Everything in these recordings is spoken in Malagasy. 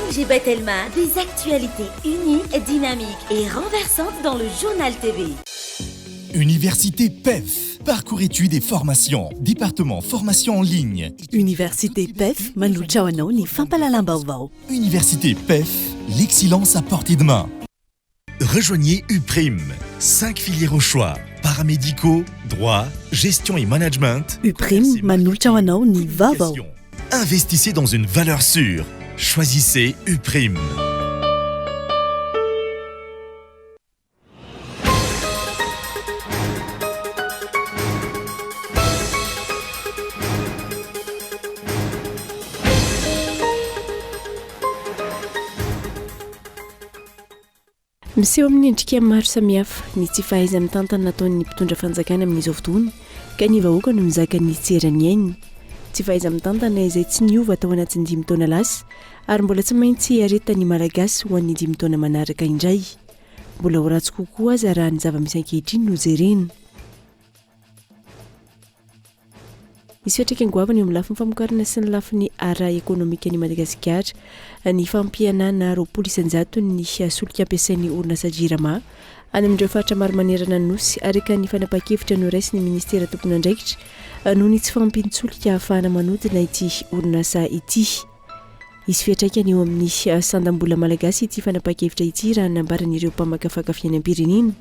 ONG Bethelma, des actualités uniques, dynamiques et renversantes dans le journal TV. Université PEF, parcours études et formation, département formation en ligne. Université PEF, Malouchaoano ni Fampalalambauvau. Université PEF, l'excellence à portée de main. Rejoignez UPRIM, 5 filières au choix, paramédicaux, droit, gestion et management. UPRIM, Malouchaoano ni Vavo. Investissez dans une valeur sûre. Choisissez UPRIM. Miseho amin'ny endrika maro samihafa ny tsy fahaiza mitantana nataon'ny mpitondra fanjakana amin'izao fotoana ka ny vahoaka no mizaka ny tserany ainy. Tsy fahaiza mitantana izay tsy niova tao anatin'ny 5 taona lasa ary mbola tsy maintsy aretany malagasy ho an'ny 5 taona manaraka indray. Mbola ho ratsy kokoa aza raha ny zava-misy ankehitriny no jerena. Misy fetraka angoavana eo amin'ny lafin'ny famokarana sy ny lafin'ny ara ekonomika ny Madagasikara ny fampianana 20 isanjato ny solika ampiasain'ny orinasa JIRAMA any amin'ireo faritra maro manerana ny nosy araka ny fanapa-kevitra no raisy ny ministera tompon'andraikitra noho ny tsy fampintsolika ahafahana manodina ity orinasa ity. Izy fiantraikany eo amin'ny sandam-bola malagasy ity fanapa-kevitra ity raha nambaran'ireo mpamaka fankafianam-pirenena.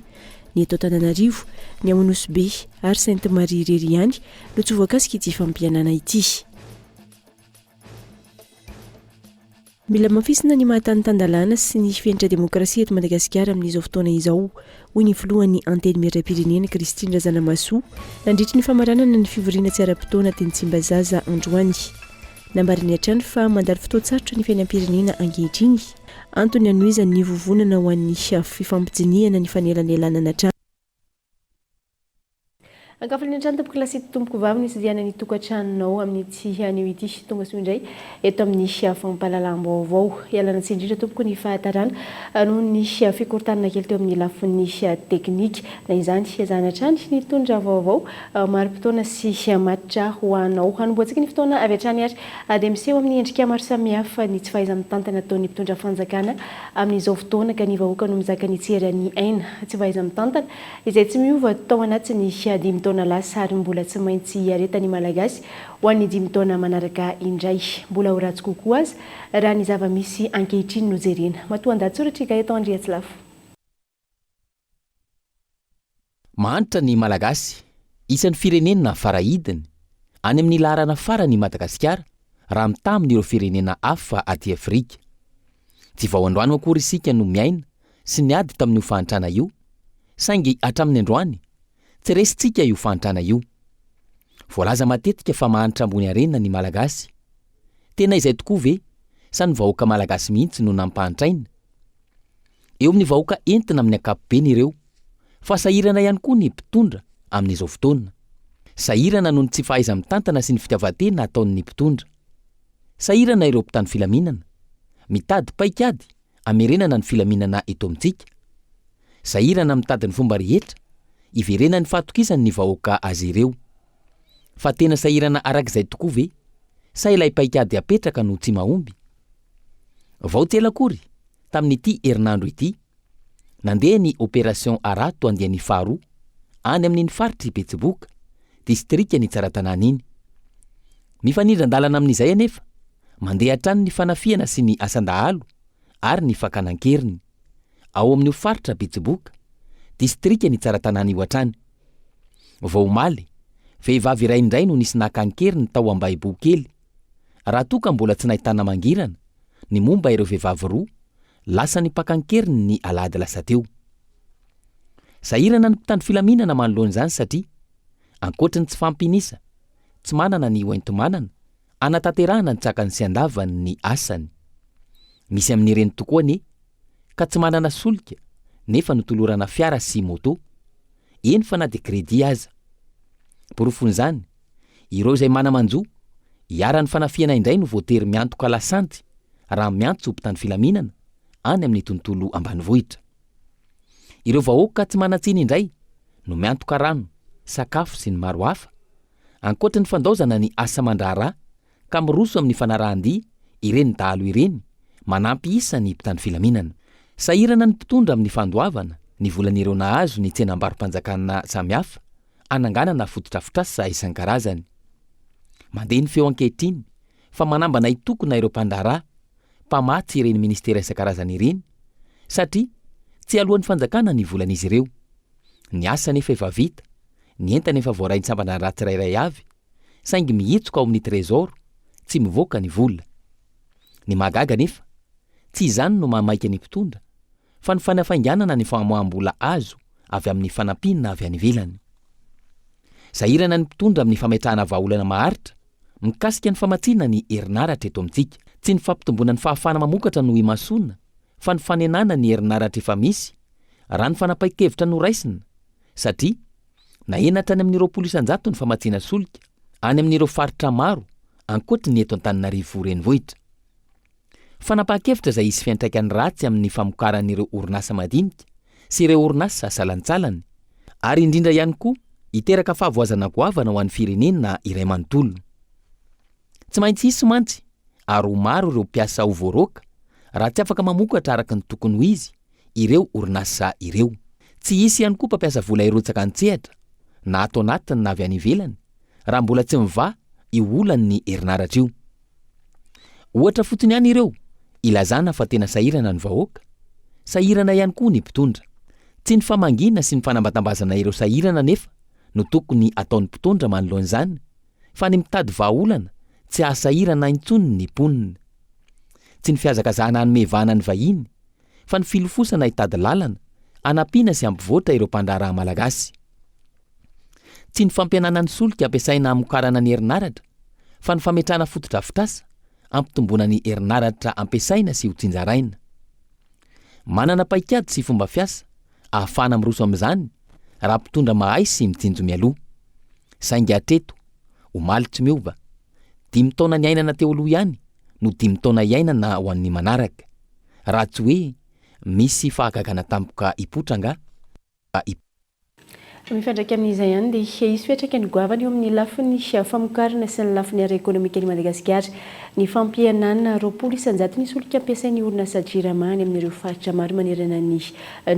Ny eto Antananarivo, ny Amonosy ary Sainte Marie Reriany no tsy voakasika ity fampianana ity. Mila mafisina ny mahatanitandalana sy ny fientra demokrasia eto Madagasikara amin'izao fotoana izao, hoy ny filohan'ny anteny miram-pirenena Christine Razanamasoa nandritra ny famaranana ny fivoriana tsy ara-potoana teny Tsimbazaza androany. Nambariny hatrany fa mandalo fotoan-tsarotra ny fiainam-pirenena ankehitriny antony anohizany ny vovonana ho an'ny fifampijiniana ny fanelanelana hatrany. Ankafilin'ny hatrany tompoko lasity tompoko vavy ny sidiana ny tokantranonao amin'ny tsy anio ity tonga soa indray eto amin'ny fampahalalam-baovao. Ialana tsy indrindra tompoko ny fahatarana noho ny fikortanana kely teo amin'ny lafin'ny teknika na izany azana hatrany ny tondra vaovao mari-potoana sy matitra ho anao. Hanomboantsika ny fotoana avy hatrany ary dia miseho amin'ny endrika maro samihafa ny tsy fahaiza mitantana ataon'ny mpitondra fanjakana amin'izao fotoana ka ny vahoaka no mizaka ny tserany aina. Tsy fahaiza mitantana izay tsy miova tao anatin'ny 5 taona lasa ary mbola tsy maintsy aretany malagasy ho an'ny 5 taona manaraka indray. Mbola ho ratsy kokoa aza raha ny zava-misy ankehitriny no jerena. Matoan-datsoratra eto Andriatsilafo. Mahantra ny malagasy isan'ny firenena farahidiny any amin'ny laharana farany Madagasikara raha mitamin'ireo firenena hafa aty Afrika. Tsy vao androany akory isika no miaina sy niady tamin'io fahantrana io, saingy hatramin'ny androany tsy resitsika io fahantrana io. Voalaza matetika fa mahantra ambony arena ny malagasy. Tena izay tokoa ve sa ny vahoaka malagasy mihitsy no nampahantraina? Eo amin'ny vahoaka entina amin'ny ankapobeny ireo, fa sahirana ihany koa ny mpitondra amin'izao fotoana. Sahirana noho ny tsy fahaiza mitantana sy ny fitiavan-tena ataon'ny mpitondra. Sahirana ireo mpitany filaminana, mitady paikady amerenana ny filaminana eto amintsika. Sahirana mitady ny fomba rehetra iverena ny fahatokisany ny vahoaka azy ireo. Fa tena sahirana arak'izay tokoa ve sa ilay paikady apetraka no tsy mahomby? Vao tsela akory tamin'ity herinandro ity nandeha ny opération Arato andiany faharoa any amin'ny faritry Betsiboka, distrika ny Tsaratanana iny. Mifanindran-dalana amin'izay anefa mandeha hatrany ny fanafiana sy ny asandahalo ary ny fakanan-keriny ao amin'ny faritra Betsiboka, distrika ny Tsaratanana io hatrany. Vao omaly, vehivavy iray indray no nisy nakan-keriny tao am-baibo kely. Raha toka mbola tsy nahitana mangirana ny momba ireo vehivavy roa lasa ny pakan-keriny ny alady lasa teo. Sahirana ny mpitandro filaminana manoloan'izany satria ankoatra ny tsy fampinisa, tsy manana ny oentomanana, anatanterahana ny tsakany sy andavany ny asany. Misy amin'ireny tokoa ane ka tsy manana solika nefa notolorana fiara sy moto, eny fa na de kredi aza. Porofon'izany, ireo izay manamanjo, hiara-ny fanafiana indray no voatery miantoka lasanty raha miantso mpitandro filaminana any amin'ny tontolo ambanivohitra. Ireo vahoaka tsy manatsiny indray no miantoka rano, sakafo sy ny maro hafa, ankoatra ny fandaozana ny asa mandraharaha ka miroso amin'ny fanarahan-dia ireny dahalo ireny manampy isa ny mpitandro filaminana. Sahirana ny mpitondra amin'ny fandoavana ny volan'ireo nahazo ny tsenam-barom-panjakana samihafa ananganana fototrafotrasa isan-karazany. Mandeha ny feo ankehitriny fa manambana itokona ireo mpandarà mpamatsy ireny ministera isan-karazany ireny satria tsy alohan'ny fanjakana ny volan'izy ireo. Ny asa nefa efa vita, ny entana efa voarain-tsambana raha tsirairay avy, saingy mihitsoka ao amin'ny trésor, tsy mivoaka ny vola. Ny magaga nefa, tsy izany no mamaika ny mpitondra, fa ny fanafainganana ny famoaham-bola azo avy amin'ny fanampinana avy any ivelany. Sahirana ny mpitondra amin'ny fametrahana vahaolana maharitra, mikasika ny famatsiana ny herinaratra eto amintsika. Tsy ny fampitombona ny fahafana mamokatra no imasona, fa ny fanenana ny herinaratra efa misy, raha ny fanapaikevitra no raisina, satria na enatra any amin'ny 20,000 ny famatsiana solika, any amin'ireo faritra maro, ankoatra ny eto Antananarivo renivohitra. Fanapahan-kevitra izay isy fiantraikany ratsy amin'ny famokaran'ireo orinasa madinika sy ireo orinasa salantsalany, ary indrindra ihany koa iteraka fahavoazana goavana ho an'ny firenena iray manontolo. Tsy maintsy hisy mantsy, ary ho maro ireo mpiasa ho voaroaka raha tsy afaka mamokatra araka ny tokony ho izy ireo orinasa ireo. Tsy hisy ihany koa mpampiasa vola irotsaka an-tsehatra na ato anatiny na avy any ivelany raha mbola tsy miva io olan'ny herinaratra io. Ohatra fotsiny ihany ireo ilazana fa tena sahirana ny vahoaka, sahirana ihany koa ny mpitondra. Tsy ny famangina sy ny fanambatambazana ireo sahirana nefa no tokony ataon'ny mpitondra manoloan'izany, fa ny mitady vahaolana tsy ahasahirana intsony ny mponina. Tsy ny fiazakazahana hanomevana ny vahiny, fa ny filofosana hitady lalana, anampiana sy ampivoatra ireo mpandraharaha malagasy. Tsy ny fampianana ny solika ampiasaina hamokarana ny herinaratra, fa ny fametrahana fotodrafitrasa ampitombona ny herinaratra ampiasaina sy ho tsinjaraina. Manana paikady sy fomba fiasa ahafahana miroso amin'izany raha mpitondra mahay sy mitsinjo mialoha. Saingy hatreto, omaly tsy miova, 5 taona ny ainana teo aloha ihany no 5 taona iainana ho an'ny manaraka, raha tsy hoe misy fahagagana tampoka hipotranga. Mifandraika amin'izay ihany dia hisy fiantraikany goavana eo amin'ny lafiny famokarana sy ny lafiny ara-ekônomika ny Madagasikara. Ny fampihenana 20,000 ny solika ampiasain'ny orinasa JIRAMA any amin'ireo faritra maro manerana ny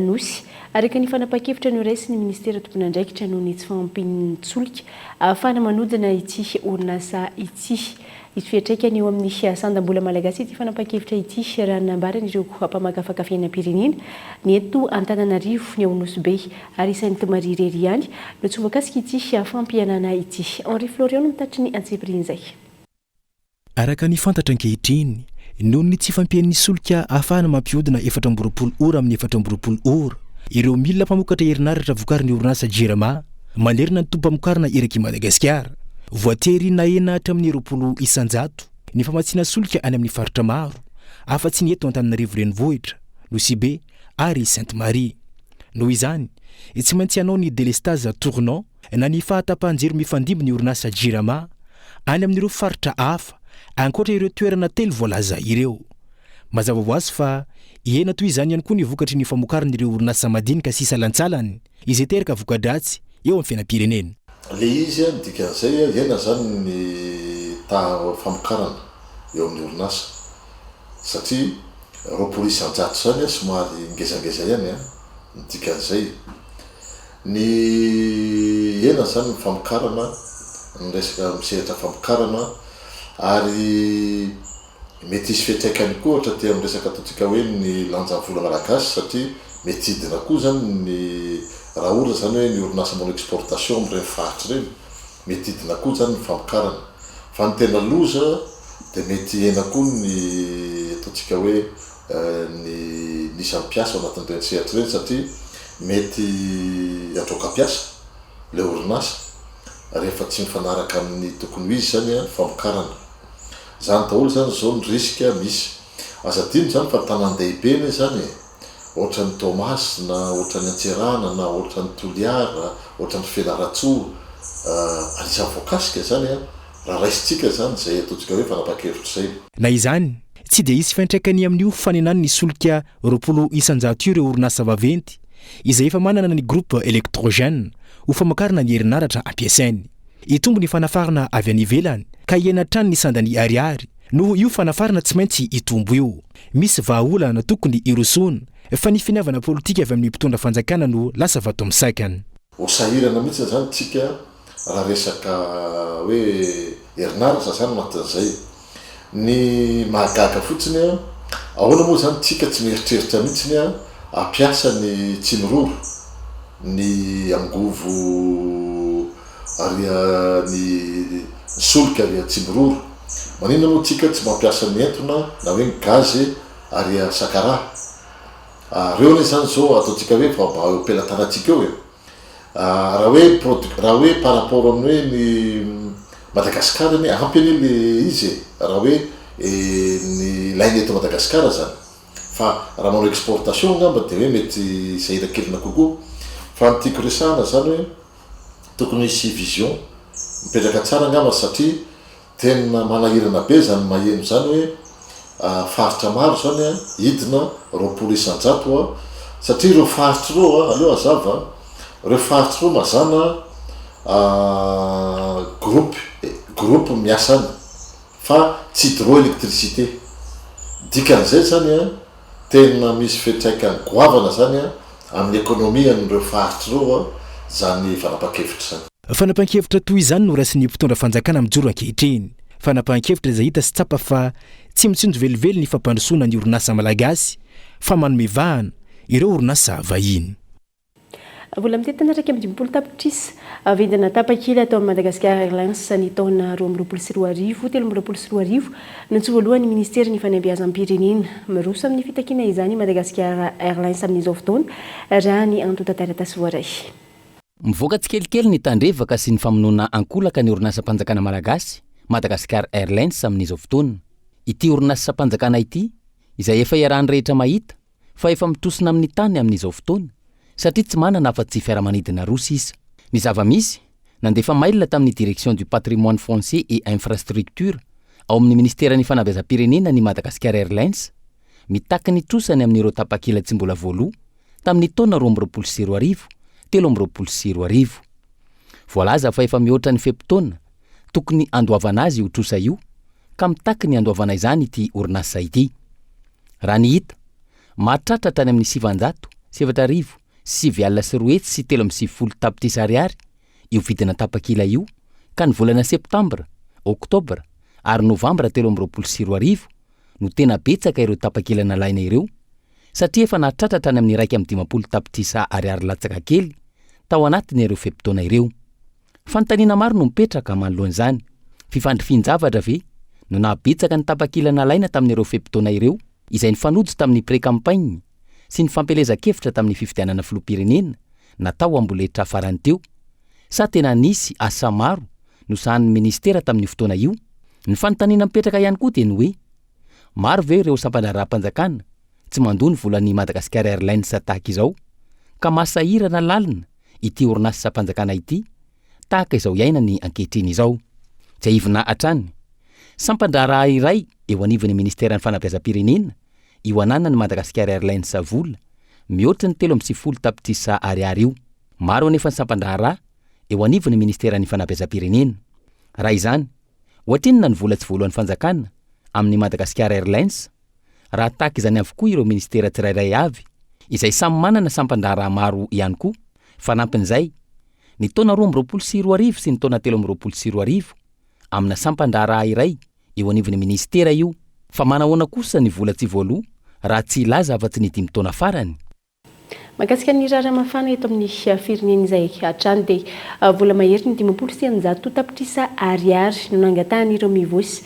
nosy. Araka ny fanapahan-kevitra ny raisin'ny ministera tompon'andraikitra noho ny tsy fahampian'ny solika ahafahana manodina ity orinasa ity. Hisy fiantraikany eo amin'ny sandam-bola malagasy ity fanapahan-kevitra ity raha nambaran'ireo mpamakafaka fiainam-pirenena ny eto Antananarivo ny ao Nosy Be ary Sainte Marie Reriany no tsy voakasika ity fampihenana ity. Henri Florian no mitatry ny antsepiriny izay. Araka ny fantatra ankehitriny, noho ny tsy fampian'ny solika ahafahana mampihodina 420 ora amin'ny 420 ora, ireo milina mpamokatra herinaratra vokarin'ny orinasa JIRAMA manerina ny tompo-pamokarana eraky Madagasikara. Voatery nahena hatramin'ny 20,000 ny famatsiana solika any amin'ny faritra maro, afa-tsy ny eto Antananarivo renivohitra, Nosy Be ary Sainte Marie. Noho izany, tsy maintsy hanao ny délestage tournant na ny fahatapahan-jiro mifandimby ny orinasa JIRAMA any amin'ireo faritra hafa, ankoatra ireo toerana telo voalaza ireo. Mazava ho azy fa ihena toy izany ihany koa ny vokatry ny famokaran'ireo orinasa madinika sy salantsalany izay teraka voka-dratsy eo amin'ny fiainam-pirenena. Le izy dikan'izay ihena zany ny famokarana eo amin'ny orinasa satria 20,000 zany somary ngezangeza ihany ny dikan'izay. Ny hena zany ny famokarana, ny resaka misehatra famokarana, ary mety hisy fiantraikany koa ohatra ty amin'ny resaka ataontsika hoe ny lanjan'ny vola malagasy satria mety hidina koa zany ny raha ohatra zany hoe ny orinasa manao exportation amin'ireny faritra ireny, mety hidina koa zany ny famokarana. Fa ny tena loza dia mety hena koa ny ataontsika hoe ny isan'ny mpiasa ao anatin'ireny sehatra ireny satria mety atroka piasa le orinasa rehefa tsy mifanaraka amin'ny tokony ho izy zany famokarana. Zany daholo zany zao ny risika misy. Aza dino zany fa tanan-dehibe zany ohatra ny Thomas na ohatra ny Antserana na ohatra ny Toliara, ohatra ny Fianaratsoa, anisan'ny voakasika zany raha raisitsika zany zay ataontsika hoe fanapahan-kevitra zay. Na izany, tsy dia hisy fiantraikany amin'io fanenany ny solika 20,000 ireo orinasa vaventy izay efa manana ny groupe électrogène ho famokarana ny herinaratra ampiasainy. Itombo ny fanafarana avy any ivelany ka hiena trany ny sandany ariary noho io fanafarana tsy maintsy itombo io misy vahaolana tokony irosona fa ny finiavana politika avy amin'ny mpitondra fanjakana no lasa vato misakany osahirana mihitsy zany tsika raha resaka hoe herinaratra zany matin'izay ny mahagaga fotsiny a ahoana moa zany tsika tsy mieritreritra mihitsiny a ampiasa ny tsimororo ny angovo aria ny solika aria tsimororo manina moa tsika tsy mampiasa ny entona na hoe ny gazy aria sakara reo ne zany zao ataotsika hoe fa pelatanatsika eo raha hoe par rapport amin'ny hoe ny Madagasikara ny ampy any le izy raha hoe ny lainy eto Madagasikara zany fa raha manao exportation ngamba de hoe mety sahira kelina kokoa fa ny tiako resahana zany hoe tokony misy vision mipetraka tsara ngamba satria tena manahirana be zany maheno zany hoe faritra maro zany a hidina 20 isanjato satria reo faritra reo aleo azava reo faritra reo mazana groupe miasa any fa tsy hydroélectricité dikan'izay zany a tena misy fetraikany goavana zany a amin'ny ekonomia n'ireo faritra reo zany fanapahan-kevitra zany fanapahan-kevitra toy izany no rasin'ny mpitondra fanjakana mijoro ankehitriny fanapahan-kevitra izay hita sy tsapa fa tsy mitsinjo velively ny fampandrosoana ny orinasa malagasy fa manome vahana ireo orinasa vahiny vola mitetina raiky amin'ny 20 tapitrisa vidina tapakila atao amin'ny Madagascar Airlines ny taona 2024 2024 no tsy voalohany ministera ny fanabeazam-pirenena miroso amin'ny fitakina izany Madagascar Airlines amin'izao fotoana raha ny antotantaratasy voaray mivoaka tsikelikely ny tandrevaka sy ny famonoana ankolaka ny orinasa mpanjakana malagasy Madagascar Airlines amin'izao fotoana ity orinasa mpanjakana ity izay efa iarahany rehetra mahita fa efa mitosina amin'ny tany amin'izao fotoana satria tsy manana afa-tsy fiaramanidina roa isa ny zava-misy nandefa mail tamin'ny direction du patrimoine foncier et infrastructure ao amin'ny ministera ny fanabeazam-pirenena ny Madagascar Airlines mitaky ny trosany amin'ireo tapakila tsy mbola voaloha tamin'ny taona 2024 2024 voalaza fa efa mihoatra ny fepitaona tokony andoavana azy io trosa io ka mitaky ny andoavana izany ity orinasa ity raha ny hita mahatratra tany amin'ny 700 7,000 7,000 sy 3,70 tapitrisa ariary io vidina tapakila io ka ny volana septambra, oktobra ary novambra 2024 no tena betsaka ireo tapakila nalaina ireo satria efa nahatratra tany amin'ny 1,50 tapitrisa ariary latsaka kely tao anatiny ireo fepitaona ireo fanontaniana maro no mipetraka manoloan'izany fifandrifian-javatra ve no nahabetsaka ny tapakila nalaina tamin'ireo fepitaona ireo izay nifanojo tamin'ny pré-campagne sy ny fampelezan-kevitra tamin'ny fifidianana filoham-pirenena natao amboletra farany teo sa tena nisy asa maro no sahan'ny ministera tamin'ny fotoana io ny fanontaniana mipetraka ihany koa dia ny hoe maro ve ireo sampandraram-panjakana tsy mandony volan'ny Madagascar Airlines tahaka izao ka masahirana lalina ity orinasa sampanjakana ity tahaka izao iaina ny ankehitriny izao tsy aivina hatrany sampandraraha iray eo anivon'ny ministera ny fanabeazam-pirenena io anana ny Madagascar Airlines vola mihoatra ny 3,70 tapitrisa ariary io maro anefa ny sampandraraha eo anivon'ny ministera ny fanabeazam-pirenena raha izany ohatrinona ny vola tsy voalohan'ny fanjakana amin'ny Madagascar Airlines raha tahaka izany avokoa ireo ministera tsirairay avy izay samy manana sampandraraha maro ihany koa fanampin'izay ny taona 2024 sy ny taona 2024 amina sampandraraha iray eo anivon'ny ministera io fa manahoana kosa ny vola tsy voaloha raha tsy ilaza afa-tsy ny 5 taona farany makasika ny rara mafana eto amin'ny firenena izay hatrany dia vola mahery ny 50 tapitrisa ariary no nangatan'ireo mivosy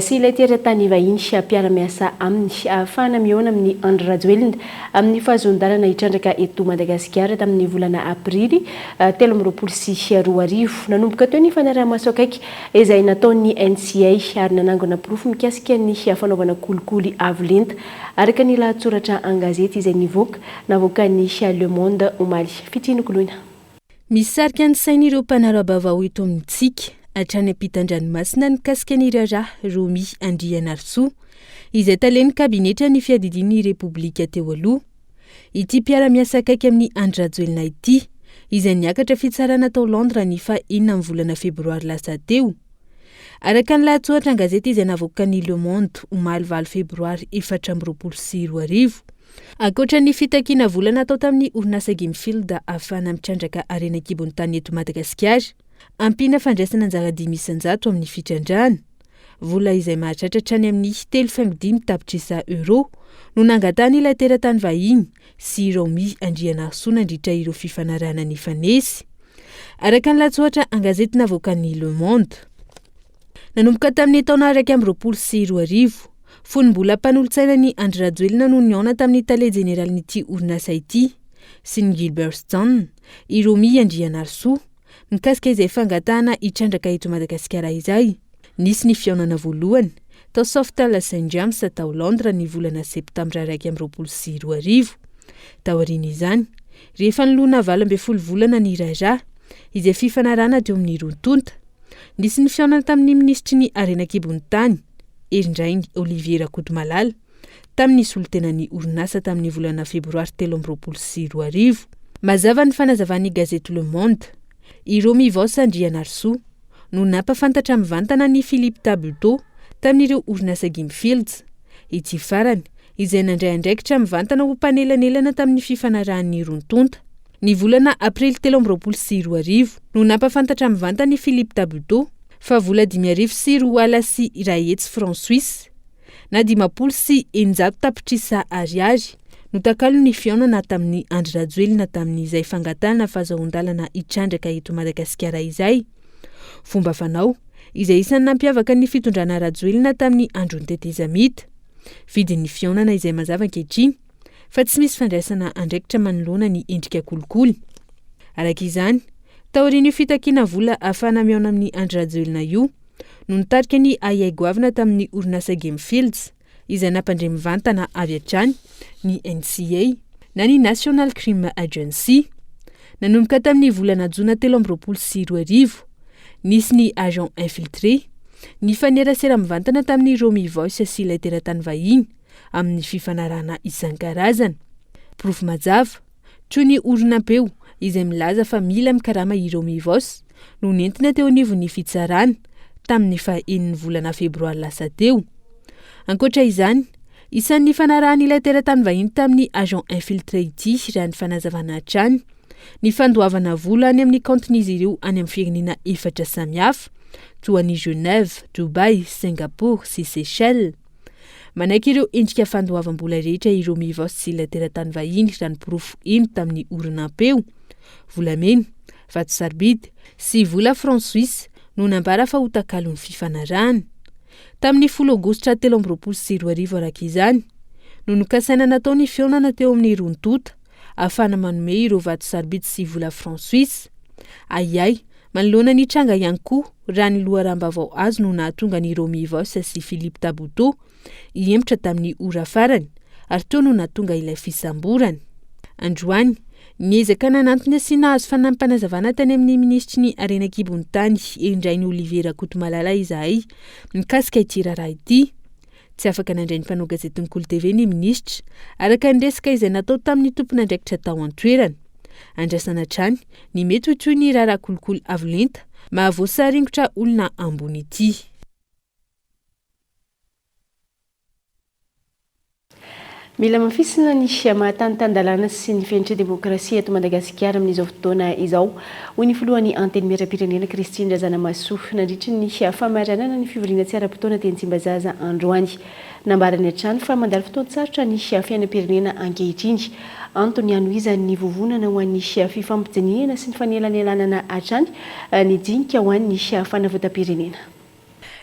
sy ilay teratany vahiny mpiara-miasa amin'ny ahafahana mihaona amin'ny Andry Rajoelina amin'ny fahazon-dalana hitrandraka eto Madagasikara tamin'ny volana aprily 2022 nanomboka teo ny fanaraha-maso akaiky izay nataon'ny NCA ary nanangona porofo mikasika ny fanaovana kolikoly avolenta araka ny lahatsoratra an-gazety izay nivoaka navoakan'ny Le Monde omaly fitrinikoloina misarika ny sain'ireo mpanarabavao eto amin'ny tsika hatrany ampitan-dranomasina ny kasika ny raharaha Romy Andrianarsoa izay taleny kabinetra ny fiadidin'ny repoblika teo aloha ity mpiara-miasa akaiky amin'ny Andry Rajoelina ity izay niakatra fitsarana tao Londres ny fa 9 volana febroary lasa teo araka ny lahatsoratra an-gazety izay navoaka ny Le Monde omaly 20 febroary 2024 ankoatra ny fitakiana vola natao tamin'ny orinasa Gimfield ahafahana mitrandraka arena kibony tany eto Madagasikara, ampiana fandraisana anjara 10,000 amin'ny fitrandrana. Vola izay mahatratra any amin'ny 3.5 tapitrisa euro no nangatany ilay teratany vahiny sy Romy Andrianarso nandritra ireo fifanarana ny fanesy. Araka ny lahatsoratra an-gazety navoaka ny Le Monde. Nanomboka tamin'ny taona 2022, fonimbola mpanolotsaina ny Andry Rajoelina no niona tamin'ny tale jeneralin'ity orinasa ity sy ny Gilbert Ston, i Romy Andrianarso mikasika izay fangatahana hitrandraka eto Madagasikara izay. Nisy ny fiaonana voalohany tao Sofitel St James tao Londres ny volana septambra 2022. Tao aorian'izany, rehefa nilona 12 volana ny Raja izay fifanarana teo amin'ny Rontonta. Nisy ny fiaonana tamin'ny ministry ny arena kibony tany Erindrainy Olivier Rakotomalala tamin'ny solotenan'ny orinasa tamin'ny volana febroary 2022. Mazava ny fanazavan'ny gazety Le Monde, i Romy Andrianarso no nampafantatra mivantana ny Philippe Tabuteau tamin'ireo orinasa Gimfields. Ity farany izay nandray andraikitra mivantana ho mpanelanelana tamin'ny fifanarahan'ny Rontonta. Ny volana aprily 2022 no nampafantatra mivantana ny Philippe Tabuteau fa vola 5,4 sy rahetsy francs suisse na 10,900 tapitrisa ariary no takalo ny fiaonana tamin'ny Andry Rajoelina tamin'izay fangatana fahazahon-dalana hitrandraka eto Madagasikara izay. Fomba fanao izay isan'ny nampiavaka ny fitondrana Rajoelina tamin'ny andron'ny tetezamita. Vidin'ny fiaonana izay mazava ankehitriny fa tsy misy fandraisana andraikitra manoloana ny endrika kolikoly. Araka izany, taorian'io fitakiana vola ahafahana miaona amin'ny Andry Rajoelina io no nitarika ny aiagoavana tamin'ny orinasa Gimfields izay nampandray mivantana avy hatrany ny NCA na ny National Crime Agency. Nanomboka tamin'ny volana Jona 2022, nisy ny agent infiltré ny fanerasera mivantana tamin'ny Romy Voice sy ilay teratany vahiny amin'ny fifanarana isan-karazana. Profo mazava, toy ny orinam-peo izay milaza fa mila mikarama i Romy Voice no nentina teo anivon'ny fitsarana tamin'ny 9 volana febroary lasa teo. Ankoatra izany, isan'ny fanarahany ilay teratany vahiny tamin'ny agent infiltré ity raha ny fanazavana hatrany ny fandoavana vola any amin'ny kaontin'izy ireo any amin'ny firenena 4 samihafa toa ny Genève, Dubai, Singapour sy Seychelles. Manaiky ireo endrika fandoavam-bola rehetra i Romy Voice sy ilay teratany vahiny raha ny porofo iny tamin'ny orinam-peo, volamena, vato sarobidy sy vola francs suisse no nambara fa ho takalon'ny fifanarahana. Tamin'ny 10 aogositra 2022 araka izany no nokasaina natao ny fiaonana teo amin'ny Rontonta ahafahana manome ireo vato sarobidy sy vola francs suisse. Aiay, manoloana ny tranga ihany koa raha ny loharambavao azo no nahatonga ny Romy Voice sy Philippe Tabuteau hiempotra tamin'ny ora farany ary teo no nahatonga ilay fisamborana. Androany, niezaka nanantony sy nahazo fanampanazavana tany amin'ny ministry ny arena kibony tany Erindrainy Olivier Rakotomalala izahay mikasika ity raharaha ity. Tsy afaka nandray ny mpanao gazetiny Kolo TV ny ministra araka ny resaka izay natao tamin'ny tompon'andraikitra tao an-toerana. Andrasana hatrany ny mety ho toy ny raharaha kolikoly avolenta mahavoasaringotra olona ambony ity. Mila mafisina ny mahatanitandalana sy ny fenitra demokrasia eto Madagasikara amin'izao fotoana izao. Hoy ny filohan'ny anteny miram-pirenena Christine Razanamaso nandritra ny famaranana ny fivoriana tsy ara-potoana teny Tsimbazaza androany. Nambarany hatrany fa mandalo fotoana sarotra ny fiainam-pirenena ankehitriny. Antony anoiza ny vovonana ho an'ny fifampijaniana sy ny fanelanelanana hatrany ny dinika ho an'ny fanavaotam-pirenena.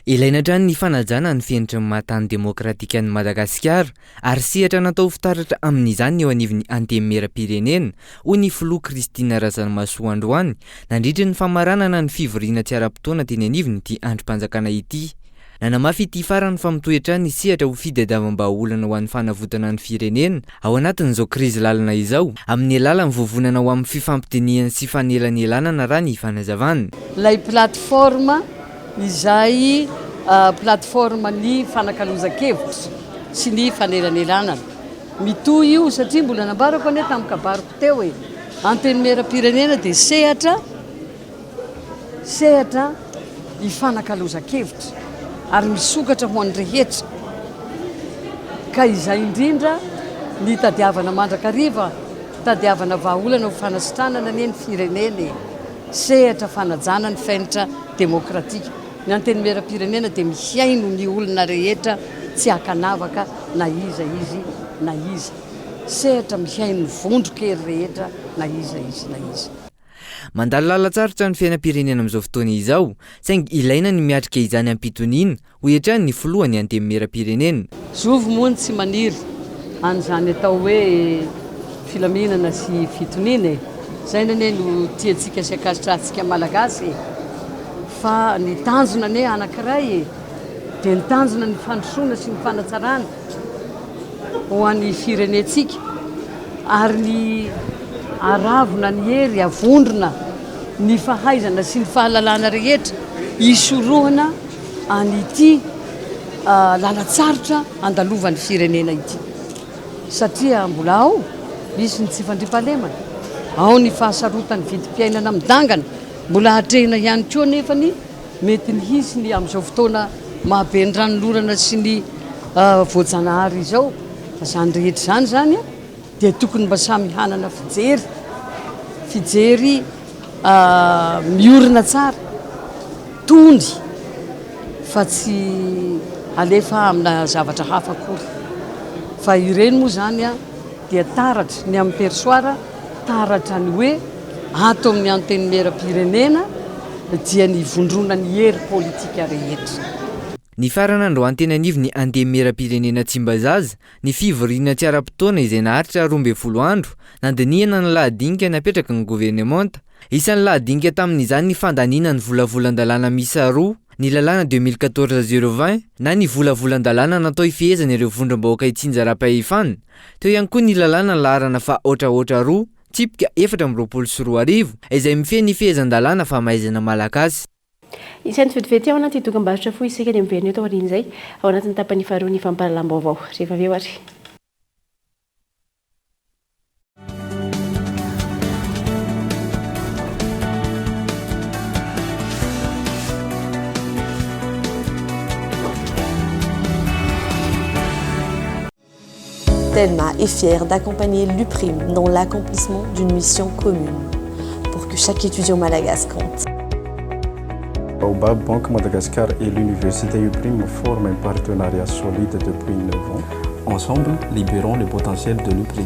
Ilaina hatrany ny fanajana ny fenitra mahatany demokratika any Madagasikara ary sehatra natao fitaratra amin'izany eo anivon'ny anteny miram-pirenena hoy ny filoha Christine Razanamaso androany nandritra ny famaranana ny fivoriana tsy ara-potoana teny anivon'ity androm-panjakana ity. Nanamafy ity farany fa mitoetra ny sehatra ho fitadiavam-baolana ho an'ny fanavotana ny firenena ao anatin'izao krizy lalina izao amin'ny alalan'ny vovonana ho amin'ny fifampidiniana sy fanelanelanana raha ny fanazavana. Lay plateforme izay plateforme ny fanakalozan-kevitra sy ny fanelanelanana. Mitohy io satria mbola nambarako ane tamin'ny kabariko teo anteny miram-pirenena dia sehatra hifanankalozan-kevitra ary misokatra ho an'ny rehetra ka izay indrindra ny tadiavana mandrakariva tadiavana vahaolana ho fanasitranana ny fireneny sehatra fanajana ny fainatra demokratika ny antenimera-pirenena dia mihaino ny olona rehetra tsy hakanavaka na iza izy na iza sehatra mihaino ny vondrokery rehetra na iza izy na iza mandalo lalatsarotra ny fiainam-pirenena amin'izao fotoana izao saingy ilaina ny miatrika izany ampitoniana ho etrany ny filohany antemimera-pirenena zovo moany tsy maniry an'izany atao hoe filaminana sy fitoniana zay nane no tiantsika sy akasitrahantsika malagasy fa ny tanjona ane anankiray dia ny tanjona ny fandrosoana sy ny fanatsarana ho an'ny firenetsika ary ny aravona ny hery avondrona ny fahaizana sy ny fahalalana rehetra isorohana anyity lalatsarotra andalovan'ny firenena ity satria mbola ao misy ny tsy fandrimpahalemana ao ny fahasarotany vidim-piainana midangana mbola hatrehina ihany koa nefany mety ny hisy ny amin'izao fotoana mahabe ny ranolorana sy ny voajanahary izao fa zany rehetra zany dia tokony mba samy hanana fijery miorina tsara tondry fa tsy alefa amina zavatra hafa akory fa ireny moa zany dia taratra ny amin'ny persoara taratra ny hoe ato amin'ny antenimera-pirenena dia ny vondrona ny hery politika rehetra ny faran'androany tena anivo ny antemimera-pirenena Tsimbazaza ny fivoriana tsy ara-potoana izay naharitra 12 andro nandiniana ny lahadinika napetraka ny gouvernemanta isan'ny lahadinika tamin'izany ny fandaniana ny volavolan-dalàna misa 2 ny lalàna 2014-020 na ny volavolan-dalàna natao ifehezana ireo vondrom-bahoaka itsinjaram-pahefana teo ihany koa ny lalàna laharana fa ohatraohatra 2 tsipika 424 izay mifehy ny fehezan-dalàna fa mahaizana malagasy isan'ny vetivety ao anaty dokam-barotra fo isika ny miverina eto aoriana izay ao anatin'ny tapany faharoa ny fampahalalam-baovao rehefa avy eo ary Telma est fière d'accompagner l'UPRIM dans l'accomplissement d'une mission commune pour que chaque étudiant malagasy compte. Baobab Banque Madagascar et l'université UPRIM forment un partenariat solide depuis 9 ans. Ensemble, libérons le potentiel de l'UPRIM.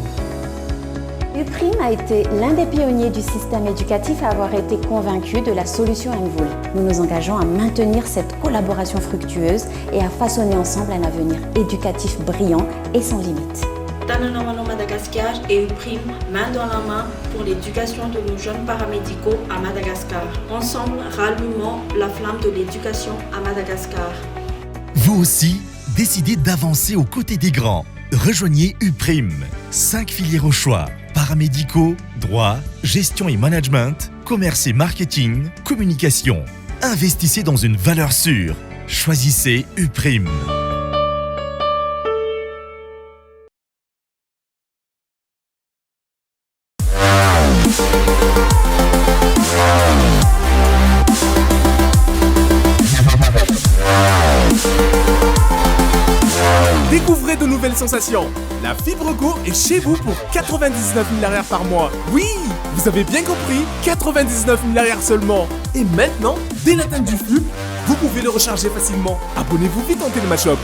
UPRIM a été l'un des pionniers du système éducatif à avoir été convaincu de la solution Envol. Nous nous engageons à maintenir cette collaboration fructueuse et à façonner ensemble un avenir éducatif brillant et sans limite. Tananamano Madagascar et UPRIM, main dans la main pour l'éducation de nos jeunes paramédicaux à Madagascar. Ensemble, rallumons la flamme de l'éducation à Madagascar. Vous aussi, décidez d'avancer aux côtés des grands. Rejoignez UPRIM. 5 filières au choix. Paramédicaux, droit, gestion et management, commerce et marketing, communication. Investissez dans une valeur sûre. Choisissez UPRIM. Découvrez de nouvelles sensations. La Fibre Go est chez vous pour 99 000 AR par mois. Oui, vous avez bien compris, 99 000 AR seulement. Et maintenant, dès l'atteinte du flux, vous pouvez le recharger facilement. Abonnez-vous vite en Télémashop.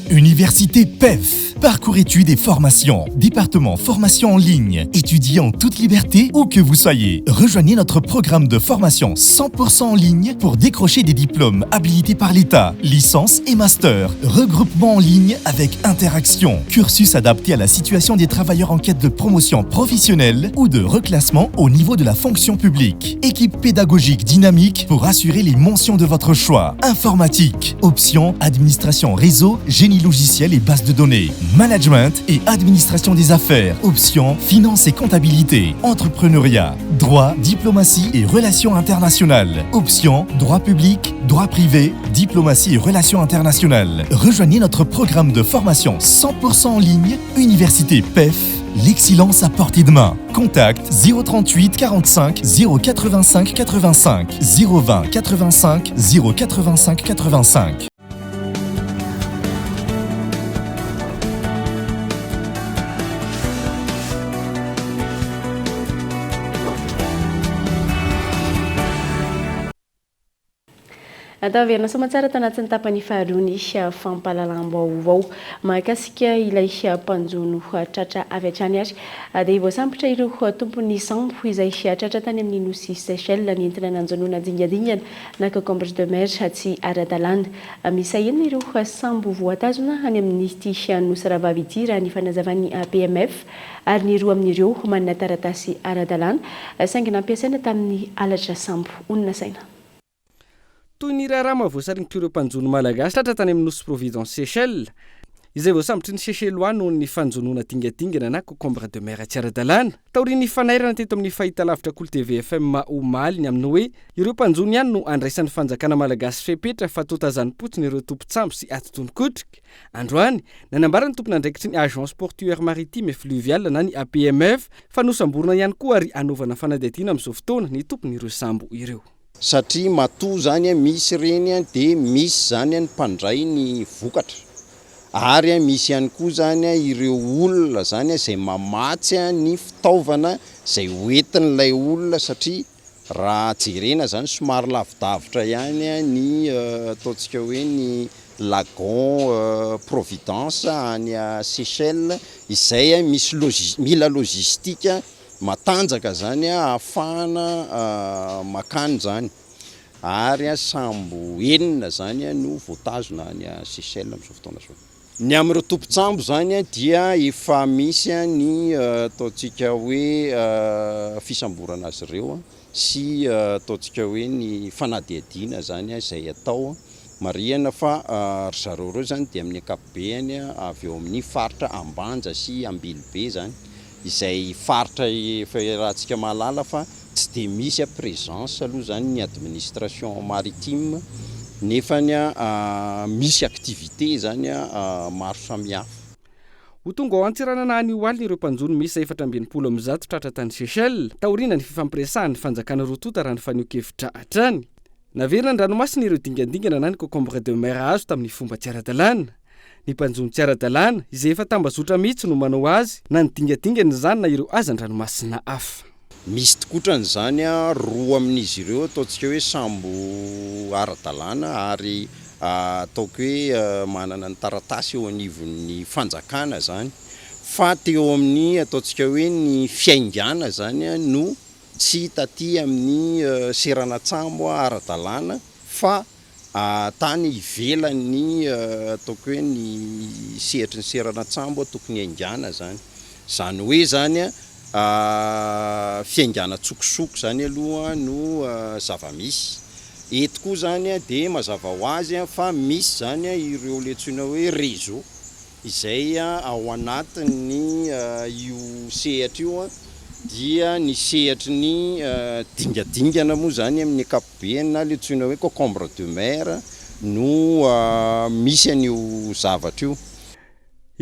Université PEF, parcours études et formation, département formation en ligne, étudiez en toute liberté où que vous soyez. Rejoignez notre programme de formation 100% en ligne pour décrocher des diplômes habilités par l'État, licence et master, regroupement en ligne avec interaction, cursus adapté à la situation des travailleurs en quête de promotion professionnelle ou de reclassement au niveau de la fonction publique, équipe pédagogique dynamique pour assurer les mentions de votre choix, informatique, option administration réseau, génie logiciel logiciels et bases de données, management et administration des affaires, options, finance et comptabilité, entrepreneuriat, droit, diplomatie et relations internationales, options, droit public, droit privé, diplomatie et relations internationales. Rejoignez notre programme de formation 100% en ligne, Université PEF, l'excellence à portée de main. Contact 038 45 085 85 020 85 085 85. Atao verina somatsara tanatin'ny tapany faharoany fampahalalam-baovao mahakasika ilay mpanjono tratra avy hatrany ary dia voasambotra ireo tompony sambo izay tratra tany amin'ny nosy Seychelles nentina nanjanona dingadingana na concombre de mer tsy ara-dalàna. Misahirana ireo sambo voatazona any amin'ny ity nosy Ravavy ity raha ny fanazavan'ny PMF ary ny roa amin'ireo manana taratasy ara-dalàna saingy nampiasaina tamin'ny alatra sambo onona saina. Toy ny raharaha voasarignitra ireo mpanjono malagasy tratra tany amin'ny nosy Providence Seychelles izay voasambotry ny Seychellois noho ny fanjonona dingadingana na concombre de mer tsy ara-dalàna. Taorian'ny fanairana teto amin'ny fahitalavitra Cool TV FM omaly amin'ny hoe ireo mpanjono ihany no andraisan'ny fanjakana malagasy fepetra fa totazany potsiny ireo tompontsambo sy atotonikotrika. Androany nanambarany tompona andraikitry ny agence portuaire maritime et fluviale na ny APMF fa nosamborona ihany koa ary anaovana fanadihadiana amin'izao fotoana ny tompon'ireo sambo ireo. Satria matoa zany misy reny dia misy zany mpandray ny vokatra ary misy ihany koa zany ireo olona zany izay mamatsy ny fitaovana izay hoentin'ilay olona satria raha jerena zany somary lavidavitra ihany ny ataontsika hoe ny lagon Providence any Seychelles izay misy mila logistika matanjaka zany ahafahana makany zany ary sambo enina zany no voatazona any Seychelles amin'izao fotoana izao. Ny amin'ireo tompontsambo zany dia efa misy ny ataontsika hoe fisamborana azy ireo sy ataontsika hoe ny fanadihadiana zany izay atao marihana fa ry zareo ireo zany dia amin'ny ankapobeny avy eo amin'ny faritra Ambanja sy Ambilobe zany izay faritra rahantsika mahalala fa tsy dia misy présence aloha zany ny administration maritime nefa misy activité zany maro samihafa. Ho tonga ao antsiranana any oaly ireo mpanjono misy 420 amin'zato tratra tany Seychelles taoriana ny fifampiresahan'ny fanjakana rotota raha ny fanio-kevitra hatrany. Naverina ny ranomasina ireo dingadingana na ny concombre de mer azo tamin'ny fomba tsy ara-dalàna. Ny mpanjono tsy ara-dalàna izay efa tambazotra mihitsy no manao azy na ny dingadingana zany na ireo azan-dranomasina hafa. Misy tokotrany zany roa amin'izy ireo ataontsika hoe sambo ara-dalàna ary ataoko hoe manana ny taratasy eo anivon'ny fanjakana zany fa teo amin'ny ataontsika hoe ny fiaingana zany no tsy taty amin'ny seranatsambo ara-dalàna fa tany ivelany ataoko hoe ny sehatry ny seranatsambo tokony haingana zany. Zany hoe zany fiaingana tsokosoko zany aloha no zava-misy. Eto koa zany dia mazava ho azy fa misy zany ireo letsona hoe réseau izay ao anatin'ny io sehatra io dia ny sehatry ny dingadingana moa zany amin'ny ankapobeny na letsona hoe concombre de mer no misy an'io zavatra io.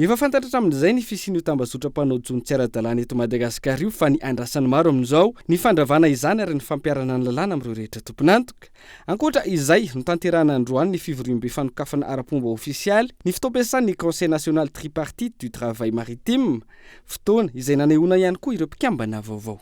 Efa fantatra amin'izay ny fisian'io tambazotra mpanao jono tsy ara-dalàna eto Madagasikara io fa ny andrasany maro amin'izao ny fandravana izany ary ny fampiarana ny lalàna amin'ireo rehetra tompon'antoka. Ankoatra izay no tanterahana androany ny fivoriam-be fanokafana ara-pomba ofisialy ny fitaom-piasan'ny Conseil national tripartite du travail maritime fotoana izay nanehoana ihany koa ireo mpikambana vaovao.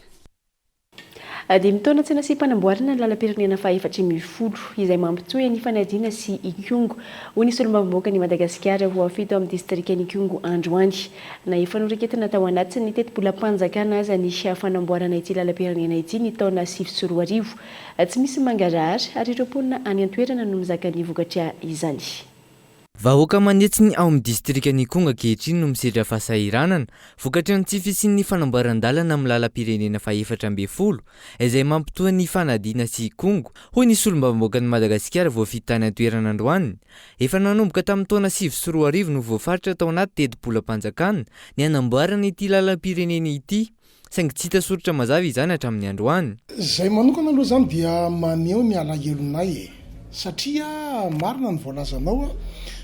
Dia mitondra tsena sy mpanamboarana ny lalam-pirenena faha-efatra mifolo izay mampitohy ny fanadina sy Ikongo ho ny solombavamboaka ny Madagasikara voafito amin'ny distrikan'ny Ikongo androany. Na efa noraiketana tao anaty ny teti-bolam-panjakana aza ny fanamboarana ity lalam-pirenena ity ny taona 2024 tsy misy mangarahara ary ireo mponina any an-toerana no mizaka ny vokatra izany. vahoaka manetsiny ao amin'ny distrika ny konga kehitriny no misedra fahasahiranana vokatry ny tsy fisian'ny fanamboaran-dalana amin'ny lalam-pirenena fa 410 izay mampitoa ny fanadina sy kongo hoy ny solombavam-boaka ny Madagasikara voafity tany an-toerana androany. Efa nanomboka tamin'ny taona 2024 no voafaritra tao anaty teti-bola-panjakana ny anamboarana ity lalam-pirenena ity saingy tsy hita soratra mazava izany hatramin'ny androany. Zay manokana aloha zany dia maneho ny alahelo-nay satria marina ny voalazanao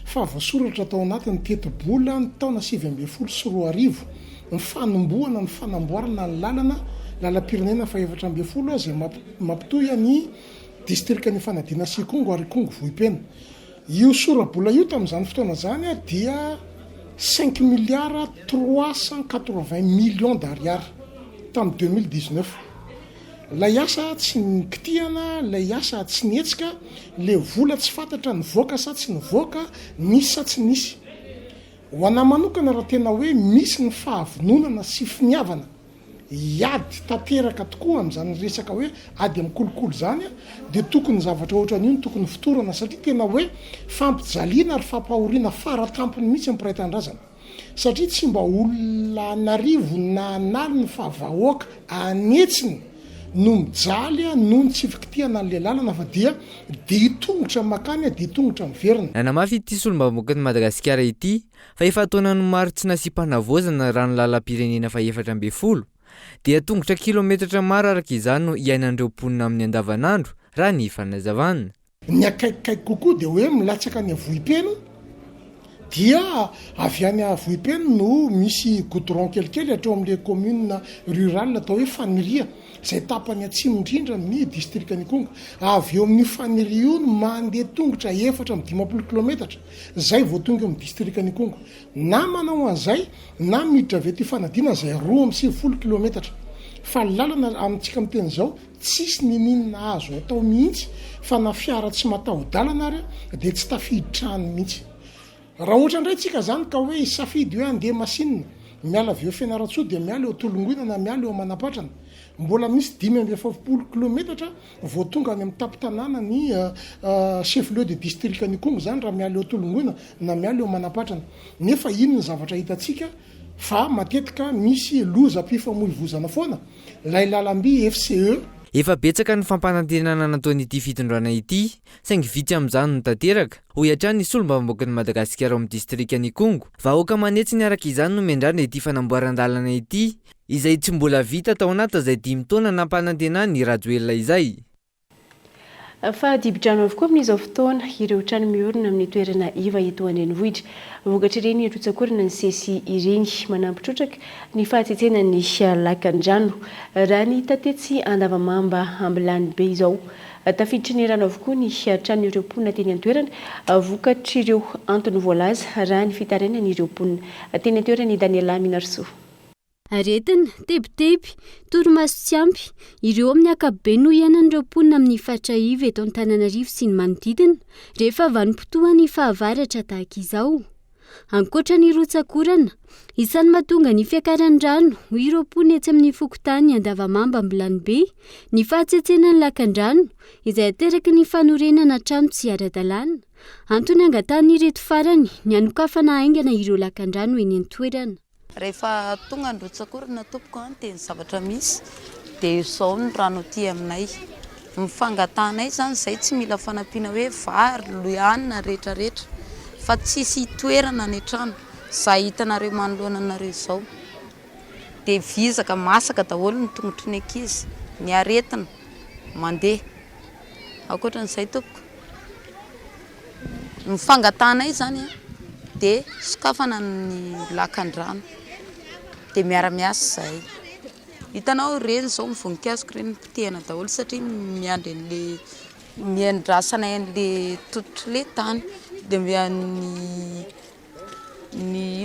fa voasoratra tao anatin'ny teti-bola ny taona 2024 ny fanombohana ny fanamboarana ny lalana lalam-pirenena fa 410 zay mampitohy ny distrika ny fanadina sy kongo ary kongo vohipena. Io sora-bola io tamin'izany fotoana zany dia 5 milliards 380 millions d'ariary tamin'ny 2019. Lay asa tsy nikitihana, lay asa tsy nietsika, le vola tsy fantatra nivoaka sa tsy nivoaka, nisy sa tsy nisy. Ho anahy manokana raha tena hoe misy ny fahavononana sy finiavana iady tanteraka tokoa amin'izany resaka hoe ady amin'ny kolokolo zany dia tokony zavatra ohatran'io no tokony fitorana satria tena hoe fampijaliana ary fampahoriana faratampony mihitsy amin'ny mpiray-tanindrazana. Satria tsy mba olona narivo na naliny fa vahoaka anetsiny no mijaly no ny tsy fikitihana an'le lalana fa dia tongotra makany dia tongotra miverina. Nanamafy ity solombavam-boaka ny Madagasikara ity fa efa taona no maro tsy nasy-panavozana raha ny lalam-pirenena fa 410 dia tongotra kilometatra maro araka izany no iainan'ireo mponina amin'ny andavanandro raha ny fanazavana. Ny akaikikaiky kokoa dia hoe milatsaka ny avohim-peno dia avy any avohim-peno no misy goudron kelikely hatreo amin'ilay commune rurale atao hoe Faniria zay tapany atsimo indrindra ny distrika ny Kongo. Avy eo amin'ny Faniria io no mandeha tongotra 450 kilometatra zay vao tonga amin'ny distrika ny Kongo. Na manao an'izay na miditra avy ety fanadina zay 270 kilometatra. Fa lalana amintsika amin'ny teny zao tsisy ninina azo atao mihitsy fa na fiara tsy mataho-dalana ary dia tsy tafiditra-trano mihitsy. Raha ohatra indray tsika zany ka hoe isafidy hoe andeha masinina miala avy eo Fianarantsoa dia miala eo Tolongoina na miala eo Manapatrana mbola misy 570 kilometatra vao tonga any amin'ny tapitanana ny chef lieu de district ny Kongo zany raha miala eo Tolongoina na miala eo Manapatrana. Nefa ino ny zavatra hitantsika fa matetika misy lozam-pifamoivoizana foana lay lalamby FCE. Efa betsaka ny fampanantenana nataon'ity fitondrana ity saingy vitsy amin'izany no tanteraka hoy hatrany ny solombavam-boaka ny Madagasikara amin'ny distrika ny Kongo. Vahoaka manetsy ny araka izany no miandrana ity fanamboaran-dalana ity izay tsy mbola vita tao anaty izay 5 taona nampanantenana ny Rajoelina izay. Fa dibidrano avokoa amin'izao fotoana ireo trano miorina amin'ny toerana iva eto an-drenivohitra. Vokatra ireny rotsakorana ny sesy ireny manampitrotraka ny fahatsetsena ny lakan-drano raha ny tatetsy Andavamamba Ambilany be izao. Tafiditra ny rano avokoa ny trano ireo mponina teny an-toerana vokatra ireo antony voalaza raha ny fitarainana ireo mponina teny an-toerana Daniela Minarso. Aretina, tebiteby, torimaso tsy ampy, ireo amin'ny ankapobeny no iainan'ireo mponina amin'ny faritra iva eto Antananarivo sy ny manodidina rehefa vanim-potoa ny fahavaratra tahaka izao. Ankoatra ny rotsakorana, isan'ny mahatonga ny fiakaran'ny rano ho ireo mponina etsy amin'ny fokontany Andavamamba Ambilany be, ny fahatsetsena ny lakan-drano izay ateraky ny fanorenana trano tsy ara-dalàna. Antony angatahany ireto farany ny anokafana aingana ireo lakan-drano eny an-toerana. Rehefa tonga ny rotsakorana tompoko dia ny zavatra misy dia izao ny rano ty aminay. Mifangatanay zany izay tsy mila fanampiana hoe vary, lohanina rehetrarehetra fa tsisy toerana ny trano. Izay hitanareo manoloana anareo izao. Dia vizaka masaka daholo ny tongotry ny ankizy, ny aretina mandeha. Ankoatran'izay tompoko. Mifangatanay zany dia sokafana ny lakan-drano. Dia miara-miasa izay. Hitanao ireny izao ny voninkazo ireny potehana daholo satria miandry an'ilay miandrasana an'ilay tototry ilay tany. Dia ny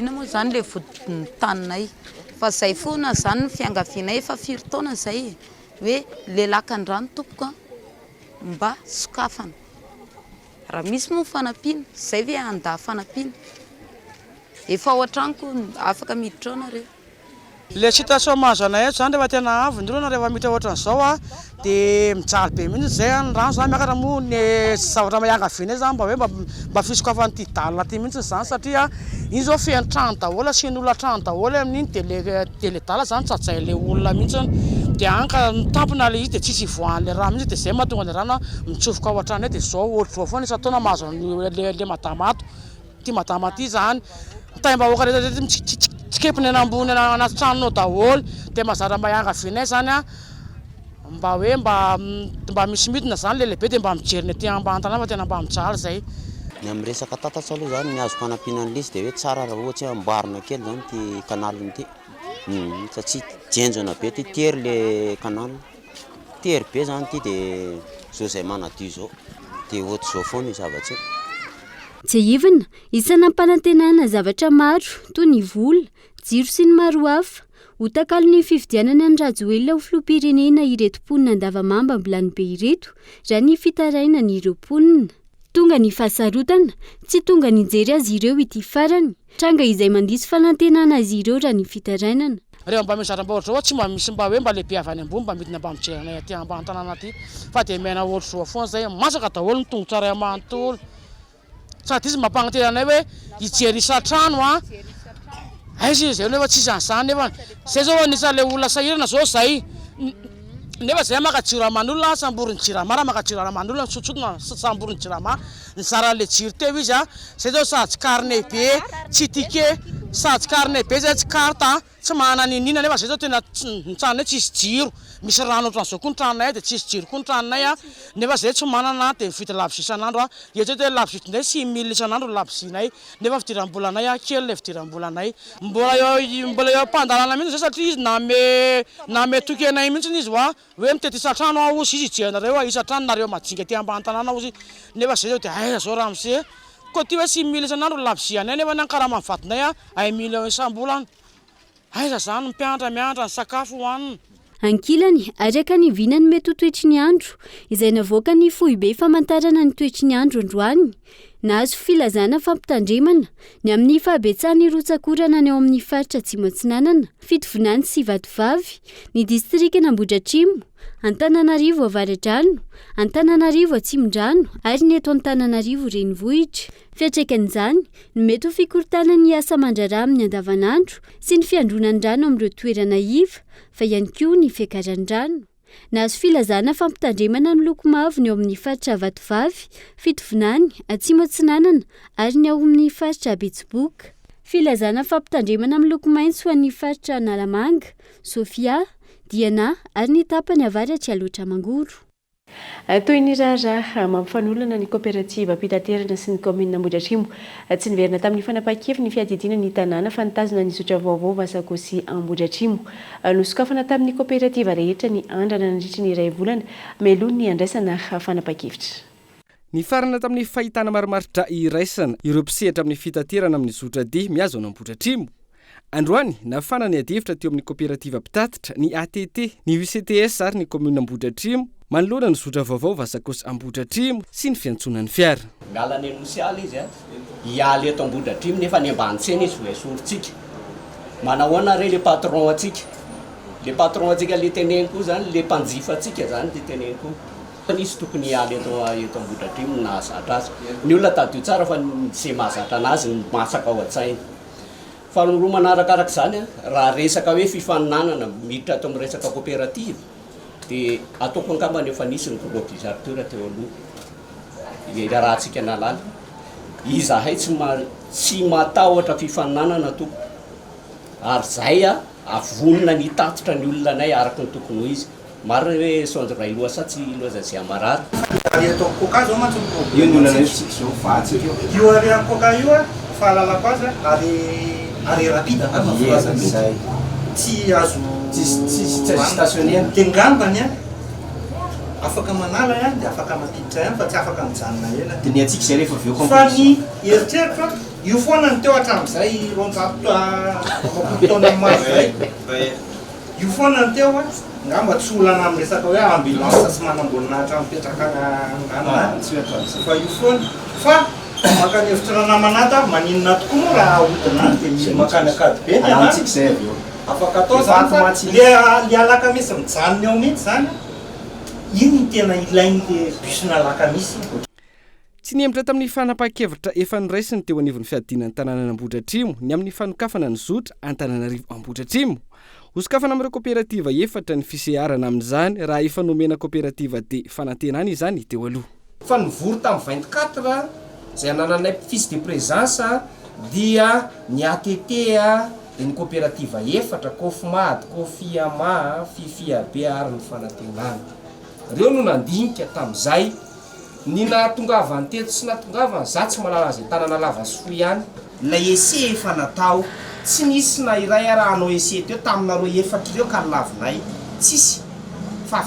ina moa zany ilay vodiny taninay. Fa izay foana zany ny fiangavianay efa 4 taona izay hoe ilay lakan-drano tompoko mba sokafana. Raha misy moa fanampiana, izay ve andaha fanampiana. Efa ao an-tranoko afaka miditra ao nareo. Le situation mahazo anay eto zany rehefa tena avy ndrona rehefa miditra ohatran'izao dia mijaly be mihitsy zay ny rano zany miakatra moa ny zavatra maiangaviana zany mba hoe mba fisokafanyity dalina ty mihitsy zany satria iny zao feno trano daholo asian'olona trano daholo amin'iny dia le dala zany tsajay le olona mihitsy dia anka mitampina le izy dia tsisy ivoan'le raha mihitsy dia zay mahatonga le rano mitsofoka ao an-trano dia zao ohatr'izao foana isa-taona mahazo le madama ato ty madama ty zany taim-bahoaka rehetra tsikepiny eny ambony anaty tranonao daholo dia mahazara maiangavianay zany mba hoe mba misy midina zany le lehibe dia mba mijeriny aty ambany tanàna fa tena mba mijaly zay. Ny amin'ny resaka tatatsa aloha zany ny azoko hanampiana an'ilay izy dia hoe tsara raha ohatsy hoe amboarina kely zany ty kanaliny ty satria jenjona be ty tery le kanal tery be zany ty dia zao zay manadio zao dia ohatr'izao foana ny zavatsy. Jehivina isana ampanantenana zavatra maro toy ny vola, jiro sy ny maro hafa ho takalo ny fifidianana ny rajoelona ho filoham-pirenena ireto mponina andavamamba ambilany be ireto raha ny fitaraina ny ireo mponina. Tonga ny fahasarotana, tsy tonga ny jery azy ireo ity farany, tranga izay mandisy fanantenana azy ireo raha ny fitarainana. Rehefa mba mizara mba ohatr'izao tsy mba misy mba hoe mba lehibe avy any ambony mba midina mba mijeranay aty ambany tanàna aty fa dia maina ohatr'izao foana zay masaka daholo ny tongotra ray amanontolo sady izy mampanantenanay hoe hijery isa-trano aizy zay nefa tsisy an'izany nefa zay zao anisan'le olona sahirana zao zay nefa zay maka jiro aman'olona samboriny jirama raha maka jiro aman'olona misotsotona samboriny jirama ny zaran'le jiro teo izy zay zao sady carnet be tsy tike sady carnet be zay tsy carte tsy manana ninina nefa zay zao tena nitsanonay tsisy jiro misy rano ohatran'izao koa ny tranonay dia tsisy jiro koa ny tranonay nefa zay tsy manana dia vita labozia isan'andro eto hoe labozia nday 6 000 isan'andro labosianay nefa fidiram-bolanay kely le fidiram-bolanay mbola eo am-pandalana mihitsy zay satria izy name tokenay mihitsy izy hoe mitety isa-trano ozy izy ijerenareo isa-trano nareo madinga ty ambany tanàna ozy nefa zay zao dia aiza zao raha mise koa ty hoe 6 000 isan'andro labosianay nefa ny ankarama mivatinay 1 million isam-bolana aiza zany miandra ny sakafo hohanina. Ankilany araka ny vinany mety ho toetry ny andro izay navoaka ny fohy be famantarana ny toetry ny andro androany nahazo filazana fampitandremana ny amin'ny fahabetsahany rotsakorana ny ao amin'ny faritra Tsimotsinanana, Fitovinany sy Vatovavy, ny distrikina Ambohidratrimo, Antananarivo Avaradrano, Antananarivo Atsimondrano ary ny eto Antananarivo Renivohitra. Fiatrekan'izany ny mety ho fikortana ny asa mandraraha amin'ny andavanandro sy ny fiandronany rano amin'ireo toerana iva fa ihany koa ny fiakaran-drano. Nahazo filazana fampitandremana miloko mavo ny ao amin'ny faritra Vatovavy, Fitovinany, Atsimotsinanana ary ny ao amin'ny faritra Betsiboka. Filazana fampitandremana miloko maitso ho an'ny faritra Analamanga, Sofia, Diana ary ny tapany Avaratsy Aloatra Mangoro. Toy ny raharaha mampifanolana ny kooperativa mpitaterana sy ny commune Ambohidratrimo tsy niverina tamin'ny fanapahan-kevitra ny fiadidina ny tanàna fa nitazona ny zotra vaovao Vasakosi Ambohidratrimo. Nosokafana tamin'ny kooperativa rehetra ny andrana nandritra ny iray volana meloha ny andraisana fanapahan-kevitra. Ny farana tamin'ny fahitana marimaritra iraisana ireo mpisehatra amin'ny fitaterana amin'ny zotra D miazo any Ambohidratrimo. Androany nafana ny adihevitra teo amin'ny kooperativa mpitatitra ny ATT, ny UCTS ary ny commune Ambohidratrimo manoloana ny zotra vaovao Vasakosi Ambohidratrimo sy ny fiantsonan'ny fiara. Ngalany enosialy izy hialy eto Ambohidratrimo nefa ny ambanintsena izy ho esoritsika. Manahoana re le patron atsika. Le patron atsika le teneniko zany le mpanjifa atsika zany le teneniko. Nisy tokony hialy eto Ambohidratrimo nahazatra azy. Ny olona tadio tsara fa izay mahazatra anazy ny masaka ao an-tsainy. Fa ny roa manarakarak' zany raha resaka hoe fifaninanana miditra ato amin'ny resaka kooperativa dia ataoko angamba efa nisy ny globalisateur teo aloha raha antsika nalala izahay tsy matahotra fifaninanana toko ary zay avonina ny tatitra ny olona anay araka ny tokony ho izy maro hoe sondro ray loasa tsy loza zay amarary atao koka zao mantsy io ny olana itsika zao vatsy io ary koka io fahalalako azy ary rapide zay tsy azo tsy stationnaire tengambany afaka manala dia afaka mampiditra ihany fa tsy afaka mijanona ela dia ny atsika zay rehefa avy eo fa ny eritreritro io foana ny teo hatramin'izay taona maro zay io foana ny teo ngamba tsy olana amin'ny resaka hoe ambulance sy manamboninahitra mipetraka angana fa io foana fa makany hevitra namanata maninona tokoa moa raha hodina dia makany akady be antsika zay avy eo afaka atao zany fa le alaka misy mijanona eo mihitsy zany iny ny tena ilain'le busina lakamisy. Tsy niematra tamin'ny fanapa-kevitra efa noraisiny teo anivon'ny fiadinan'ny tanàna Ambohidratrimo ny amin'ny fanokafana ny zotra Antananarivo Ambohidratrimo. Osokafana amin'ireo kooperativa efatra ny fiseharana amin'izany raha efa nomena kooperativa dia fanantenana izany teo aloha. Fa nivory tamin'ny 24 izay anananay fiche de présence dia ny ATT dia ny kooperativa efatra Kofmad, Kofiama, Fifiabe ary ny fanantenana. Reo no nandinika tamin'izay ny nahatongavany teto sy nahatongavany za tsy malala izay tanana lava sy foy ihany. Ilay ese efa natao, tsy nisy na iray raha anao ese teo taminareo efatra ireo ka lavinay. Tsisy. Fa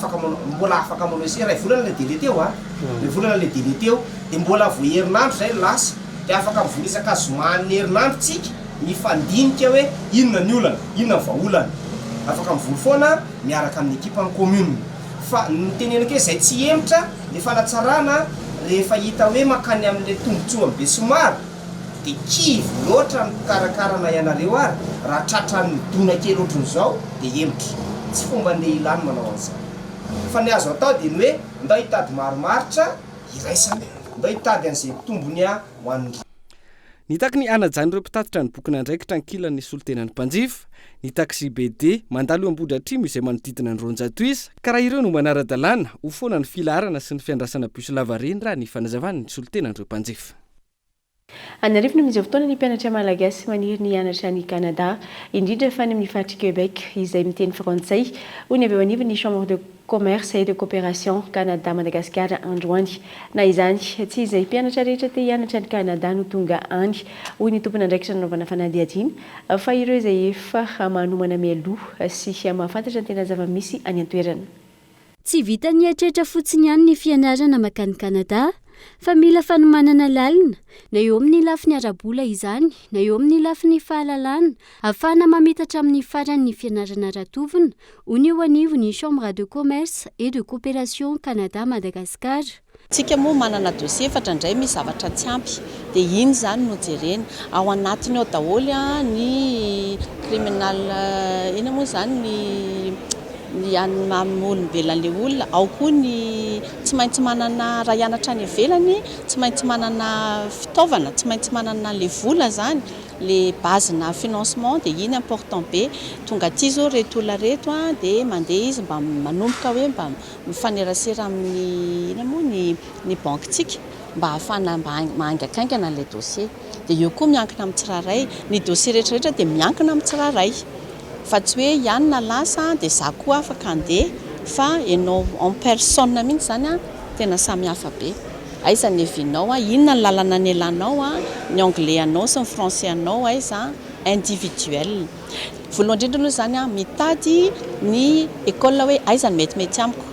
mbola afaka manao ese ray volana ilay délai teo ray volana ilay délai teo dia mbola vo herinandro zay lasa dia afaka mivorisaka zomany herinandro tsika mifandinika hoe inona ny olana, inona ny vaolana. Afaka mivory foana miaraka amin'ny ekipa ny commune. Fa niteneniko hoe izay tsy emitra ny fanatsarana rehefa hita hoe makany amin'ilay tombotsoa be somary dia kivy loatra ny pikarakarana ianareo ary raha tratran'ny dona kely ohatran'izao dia emitra. Tsy fomba ndeha ilany manao an'izany. Fa ny azo atao dia ny hoe ndao hitady maromaritra iraisana, ndao hitady an'izay tombony ho an'ny. Nitaky ny anajan'ireo mpitatitra ny boky nandraikitra ankilan'ny solotenan'ny mpanjifa, ny taxi BD mandalo Ambohidratrimo izay manodidina ny 200 isa ka raha ireo no manara-dalàna ho foana ny filarana sy ny fiandrasana bus lavareny raha ny fanazavany ny solotenan'ireo mpanjifa. Anarifo no mijao fotoana ny mpianatra malagasy maniry ny hianatra ny Canada indrindra fa ny amin'ny faritry Québec izay miteny frantsay hoy ny avy eo anivony ny chambre de commerce et de coopération Canada Madagascar androany. Na izany tsy izay mpianatra rehetra te hianatra ny Canada no tonga any hoy ny tompony andraikitra nanaovana fanadihadiana fa ireo izay efa manomana mialoha sy mahafantatra ny tena zava-misy any an-toerana. Tsy vita ny atretra fotsiny ihany ny fianarana makany Canada fa mila fanomanana lalina na eo amin'ny lafiny arabola izany na eo amin'ny lafiny fahalalana ahafahana mamitatra amin'ny farany ny fianarana ratovina hoy ny eo anivony chambre de commerce et de coopération Canada Madagascar. Tsika moa manana dossier efatra indray misy zavatra tsy ampy dia iny zany no jerena ao anatiny ao daholo ny criminal ina moa zany ny olombelon'le olona ao koa ny tsy maintsy manana raha hianatra any ivelany tsy maintsy manana fitaovana tsy maintsy manana le vola zany le base na financement dia iny important be tonga aty zao reto olona reto dia mandeha izy mba manomboka hoe mba mifanerasera amin'ny ina moa ny bankintsika mba ahafana mahangakaingana le dossier dia eo koa miankina amin'ny tsiraray ny dossier rehetrarehetra dia miankina amin'ny tsiraray fa tsy hoe ihany na lasa dia za koa afaka andeha fa ianao en personne mihitsy zany tena samy hafa be aiza ny evinao inona ny lalana ny elanao ny anglais anao sy ny français anao aiza individuel voalohany indrindra aloha zany mitady ny école hoe aiza ny metimety amiko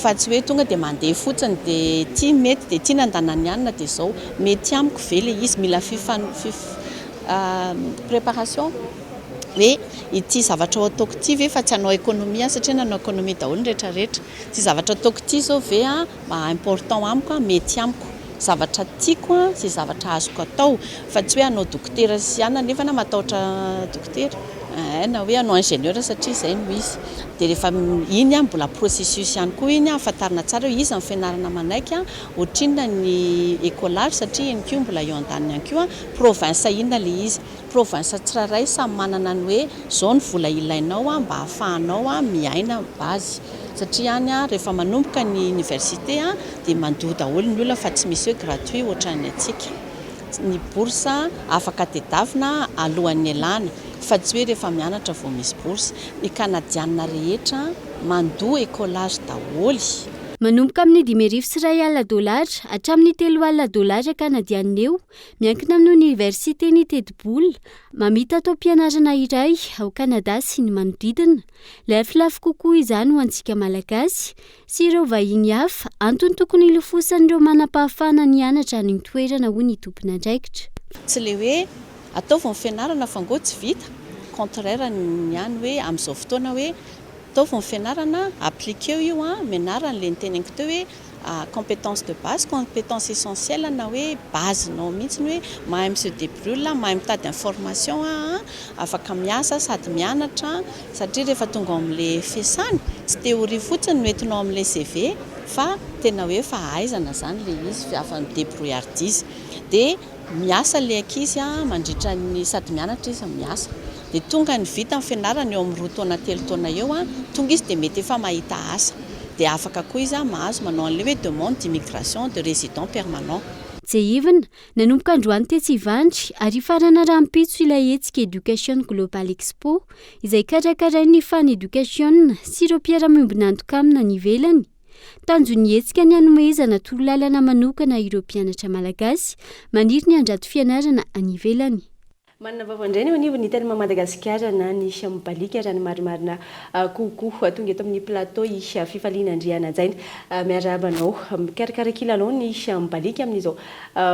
fa tsy hoe tonga dia mandeha fotsiny dia ty mety dia ty nandanany ihany dia zao mety amiko ve le izy mila préparation hoe ity zavatra ataoko ty ve fa tsy hanao économie satria nanao économie daholo rehetrarehetra ty zavatra ataoko ty zao ve important amiko mety amiko zavatra tiako sy zavatra azoko atao fa tsy hoe hanao dokotera sy ihany nefa na matahotra dokotera na hoe hanao ingénieur satria izay no izy dia rehefa iny mbola processus ihany koa iny ahafantarina tsara hoe izy amin'ny fianarana manaiky ohatrinona ny écolage satria iny koa mbola eo an-daniny ihany koa province inona le izy province tsiraray samy manana ny hoe zao ny vola ilainao mba ahafahanao miaina base satria any rehefa manomboka ny université dia mandoa daholo ny olona fa tsy misy hoe gratuit ohatran'ny atsika ny bourse afaka tedavina alohan'ny alana fa tsy hoe rehefa mianatra vao misy bourse ny canadianina rehetra mandoa écolage daholo manomboka amin'ny $10,000 hatramin'ny $3,000 kanadianina eo miankina amin'ny université ny tedi-bola mamita atao mpianarana iray ao Canada sy ny manodidina lafolafo kokoa izany ho antsika malagasy sy ireo vahiny hafa antony tokony ilofosan'ireo manam-pahafana ny hianatra ny toerana hoy ny tompony andraikitra tsy le hoe ataovy ny fianarana fa ngo tsy vita contraire ny ihany hoe amin'izao fotoana hoe ataovy ny fianarana appliqueo io menarana le niteneniko teo hoe compétence de base, compétence essentielle na hoe basenao mihitsiny hoe mahay se débrouiller, mahay mitady information afaka miasa sady mianatra satria rehefa tonga amin'le fiasany tsy théorie fotsiny noentinao amin'le CV fa tena hoe fa ahaizana zany le izy afa débrouillardise dia miasa le ankizy mandritra ny sady mianatra izy miasa dia tonga ny vita amin'ny fianarana eo amin'ny 2 taona 3 taona eo tonga izy dia mety efa mahita asa dia afaka koa izy mahazo manao an'le hoe demande d'immigration de résident permanent. Jeivana nanomboka androany tetsy Ivandry ary farana rahampitso ilay hetsika Education Global Expo izay karakarain'ny Fan Education sy ireo mpiara-miombona antokamina ny ivelany. Tanjony hetsika ny hanomezana torolalana manokana ireo mpianatra malagasy maniry ny andrato fianarana any ivelany. Manana vavandray ny anivony ny tany Madagasikara na ny Chambalika raha ny marimarina kokoa tonga eto amin'ny plateau isy fifaliana Andriana Jaina miarabanao mikarakara kilalao ny Chambalika amin'izao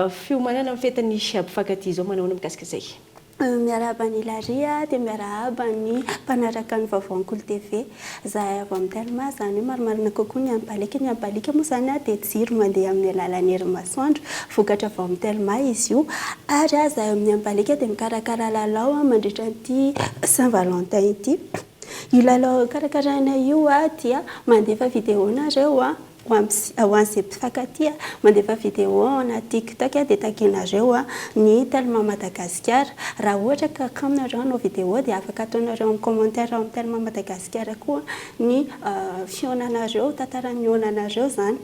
fiomanana amin'ny fetin'ny mpifankatia izao manao mikasika izay. Miarahaba ny Laria dia miarahaba ny mpanaraka ny Vaovao TV zahay avy amin'ny Telma zany hoe marimarina kokoa ny Chambalika moa zany dia jiro mandeha amin'ny alalan'ny hery masoandro vokatra avy amin'ny Telma izy io ary zahay amin'ny Chambalika dia mikarakara lalao mandritra ity Saint-Valentin ity io lalao karakaraina io dia mandefa videonareo ho an'izay mpifankatia mandefa vidéo na TikTok dia takenareo ny Telma Madagasikara raha ohatra ka kaminareo anao vidéo dia afaka ataonareo amin'ny commentaire amin'ny Telma Madagasikara koa ny fionanareo tantaran'ny onanareo zany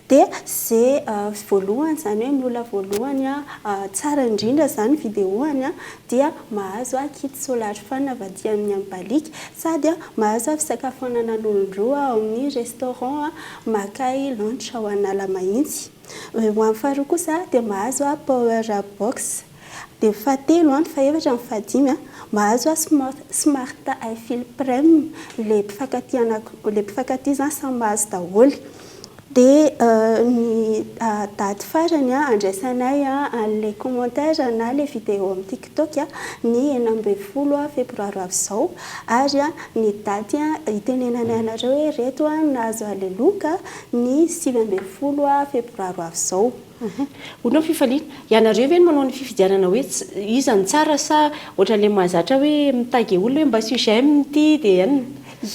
dia zay voalohany zany hoe milona voalohany tsara indrindra zany vidéoany dia mahazo kit solary fan avy aty amin'ny Chambalika sady mahazo fisakafoanana n'olon-droa amin'ny restaurant makay lunch ao anala mahitsy ho amin'ny faharoa kosa dia mahazo power box dia fahatelo fa efatra amin'ny fahadimy mahazo smart iFil Prime le mpifankatia zany samy mahazo daholo dia ny daty farany andraisanay an'ilay commentaire na le vidéo amin'ny TikTok ny 9 febroary avy izao ary ny daty itenenanay anareo hoe reto nahazo aleloka ny 7 febroary avy izao. Onao fifaliana ianareo ve manao ny fifidianana hoe iza ny tsara sa ohatran'ilay mahazatra hoe mitagy olona hoe mba sy j'aime ity dia any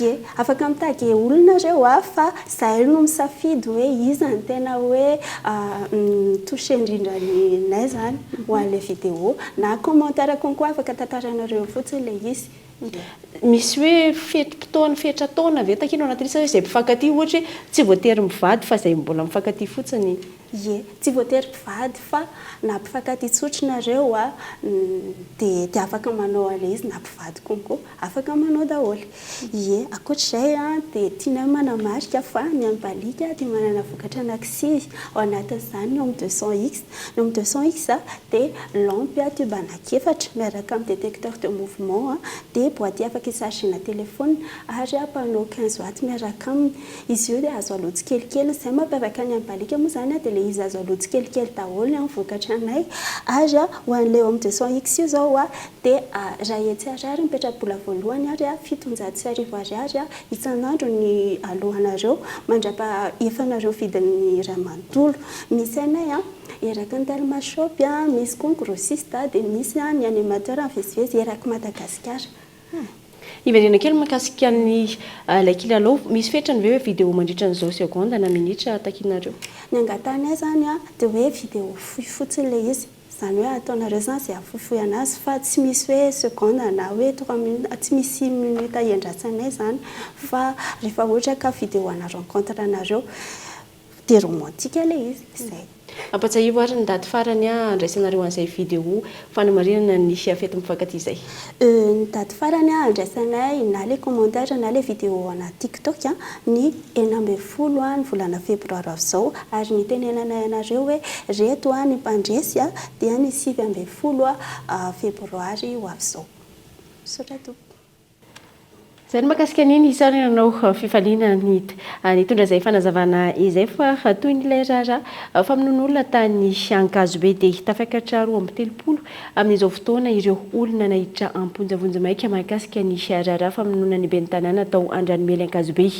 ye afaka mitagy olona reo fa zahay no misafidy hoe iza ny tena hoe touché indrindra nay zany ho an'ilay vidéo na commentaire konko afaka tantaranareo fotsiny le izy. Misy hoe fetim-potoana fetra-taona ve takino anatin'isa hoe izay mpifankatia ohatra hoe tsy voatery mivady fa izay mbola mifankatia fotsiny. Ye tsy voatery mpivady fa na mpifankatia tsotrinareo dia afaka manao an'ilay izy na mpivady konko afaka manao daholo. Ye ankoatr'izay dia tianay manamarika fa ny Chambalika dia manana vokatra anankisy ao anatin'izany ny 200X ny 200X dia lampy tube anankefatra miaraka amin'ny détecteur de mouvement dia boîtier afaka isargena téléphone ary panneau 15 watts miaraka aminy izy io dia azo alotsy kelikely izay mampiavaka ny Chambalika moa zany dia le izy azo alotsy kelikely daholo ny vokatra anay ary ho an'ilay 200X io zao dia raha etsy ariary mipetrabola voalohany ary 700 ariary isan'andro ny alohanareo mandrapa efanareo vidin'ny ray manontolo misy anay eraky ny Telma Shop misy koa ny grossiste dia misy ny animateur mivezivezy eraky Madagasikara. Iverena kely makasika ny ilay kilalao misy fetrany ve hoe vidéo mandritra an'izao seconde na minitra takinareo? Ny angatanay zany dia hoe vidéo fohy fotsiny le izy zany hoe ataonareo zany izay afohifohy anazy fa tsy misy hoe seconde na hoe 3 minutes tsy misy minute iandrasanay zany fa rehefa ohatra ka vidéo ana rencontre anareo dia romantique le izy izay. Ampatsiahivo ary ny daty farany andraisanareo an'izay vidéo fanamarinana ny fety mifankatia izay. Ny daty farany andraisanay na le commentaire na le vidéo ana TikTok ny 12 ny volana febroary avy izao ary ny tenenanay anareo hoe reto ny mpandresy dia ny 7 febroary ho avy izao. Sorato. Zany makasika niny isarana anao fifaliana nitondra izay fanazavana izay fa toy nilay raharaha famonoan'olona tany ankazo be dia tafakatra 2 amin'izao fotoana ireo olona nahiditra amponjavonjamaika mahakasika ny raharaha famonoana ny ben'ny tanàna atao Andranomely ankazo be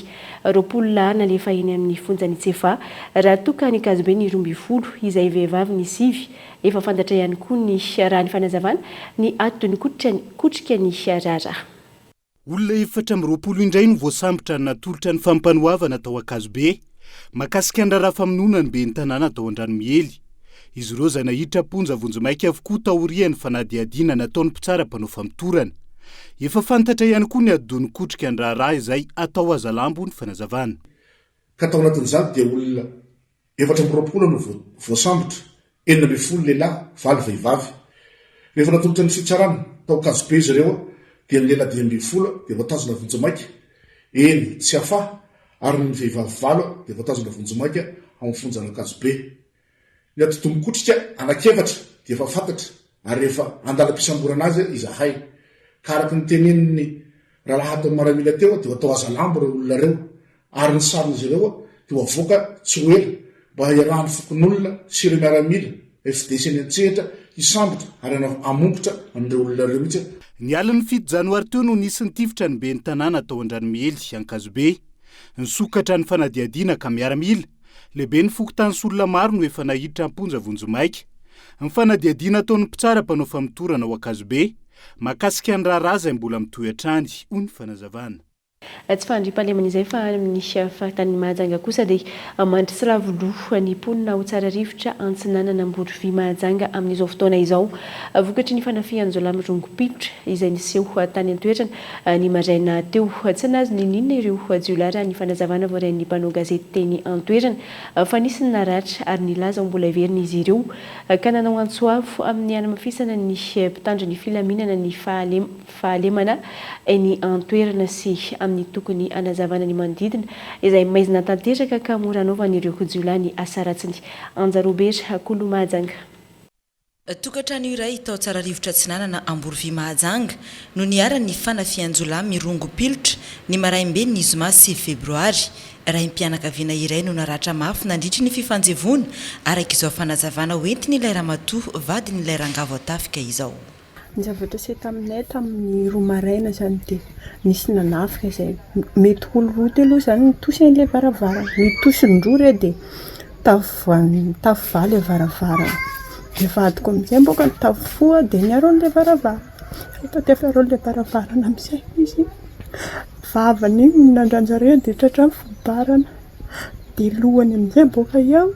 20 nalefa eny amin'ny fonjany Tsefa raha toka ny ankazo be ny 12 izay vehivavy ny 7 efa fantatra ihany koa ny raha ny fanazavana ny atony kotrika ny raharaha. Olona 420 indray no voasambotra natolotra ny fampanoavana atao ankazo be makasika ny raharaha famonoana ny ben'ny tanàna atao Andranomely. Izy ireo izay nahiditra amponjavonjamaika avokoa taorian'ny fanadihadiana nataon'ny mpitsara mpanao famotorana. Efa fantatra ihany koa ny adony kotrika ny raharaha izay atao azalambo ny fanazavana. Ka tao anatin'izany dia olona 420 no voasambotra, 90 lehilahy, 20 vehivavy. Rehefa natolotra ny fitsarana tao ankazo be izy ireo dia ny lehilahy 10 dia voatazona vonjamaika eny tsy hafa ary ny vehivavy 9 dia voatazona vonjamaika amin'ny fonjana ankazo be. Ny atodiny kotrika anakevatra dia efa fantatra ary rehefa andalam-pisamborana azy izahay ka araky ny tenenin'ny rahalahy atao miaramila teo dia atao azalambo ireo olona reo ary ny sarin'izy ireo dia avoaka tsy ho ela mba hiarahan'ny fokon'olona sy ireo miaramila FDC ny antsehatra hisambotra ary amombotra amin'ireo olona reo mihitsy. Ny aliny 7 janoary teo no nisy ny tifitra ny ben'ny tanàna atao Andranomely ankazo be. Nisokatra ny fanadihadiana ka miaramila. Lehibe ny fokotany sy olona maro no efa nahiditra amponjavonjamaika. Ny fanadihadiana ataon'ny mpitsara mpanao famotorana ao ankazo be makasika ny raharaha izay mbola mitohy hatrany hoy ny fanazavana. Tsy fandriam-pahalemana izay fa amin'ny fahatany Mahajanga kosa dia mandritry ravoloha ny mponina ho tsara rivotra antsinanana Amborovy Mahajanga amin'izao fotoana izao. Vokatry ny fanafihan'izao lamirongom-pitotra izay niseho tany an-toerana ny maraina teo. Tsy nazo ninina ireo jiolahy ny fanazavana voarain'ny mpanao gazety teny an-toerana fa nisy ny naratra ary nilaza mbola heverina izy ireo ka nanao antsoavo amin'ny hanamafisana ny mpitandro ny filaminana ny fahalemana ny an-toerana sy amin'ny tokony anazavana ny manodidina izay maizina tanteraka ka mora anaovan'ireo jiolahy ny asaratsiny. Anjarobetra Kolo Mahajanga. Tokatrano iray tao tsara rivotra Atsinanana Amborovy Mahajanga no niara-ny fanafihan-jolahy mirongom-pilotra ny maraimbe ny zoma 6 febroary. Raim-pianakaviana iray no naratra mafy nandritry ny fifanjevona araka izao fanazavana hoentiny ilay ramatoa vadiny ilay rangavo atafika izao. Ny zavatra se taminay tamin'ny roa maraina zany dia nisy nanafika izay mety olo-roa telo zany nitosy an'ilay varavarana. Nitosy indroa dia tafo valy varavarana. Dia vadiko amin'izay mboka ny tafo foa dia niaro an'ilay varavarana. Tatefa an'ilay varavarana amin'izay izy vavany nandranjareo dia tratra fibarana. Dia lohany amin'izay mboka eo.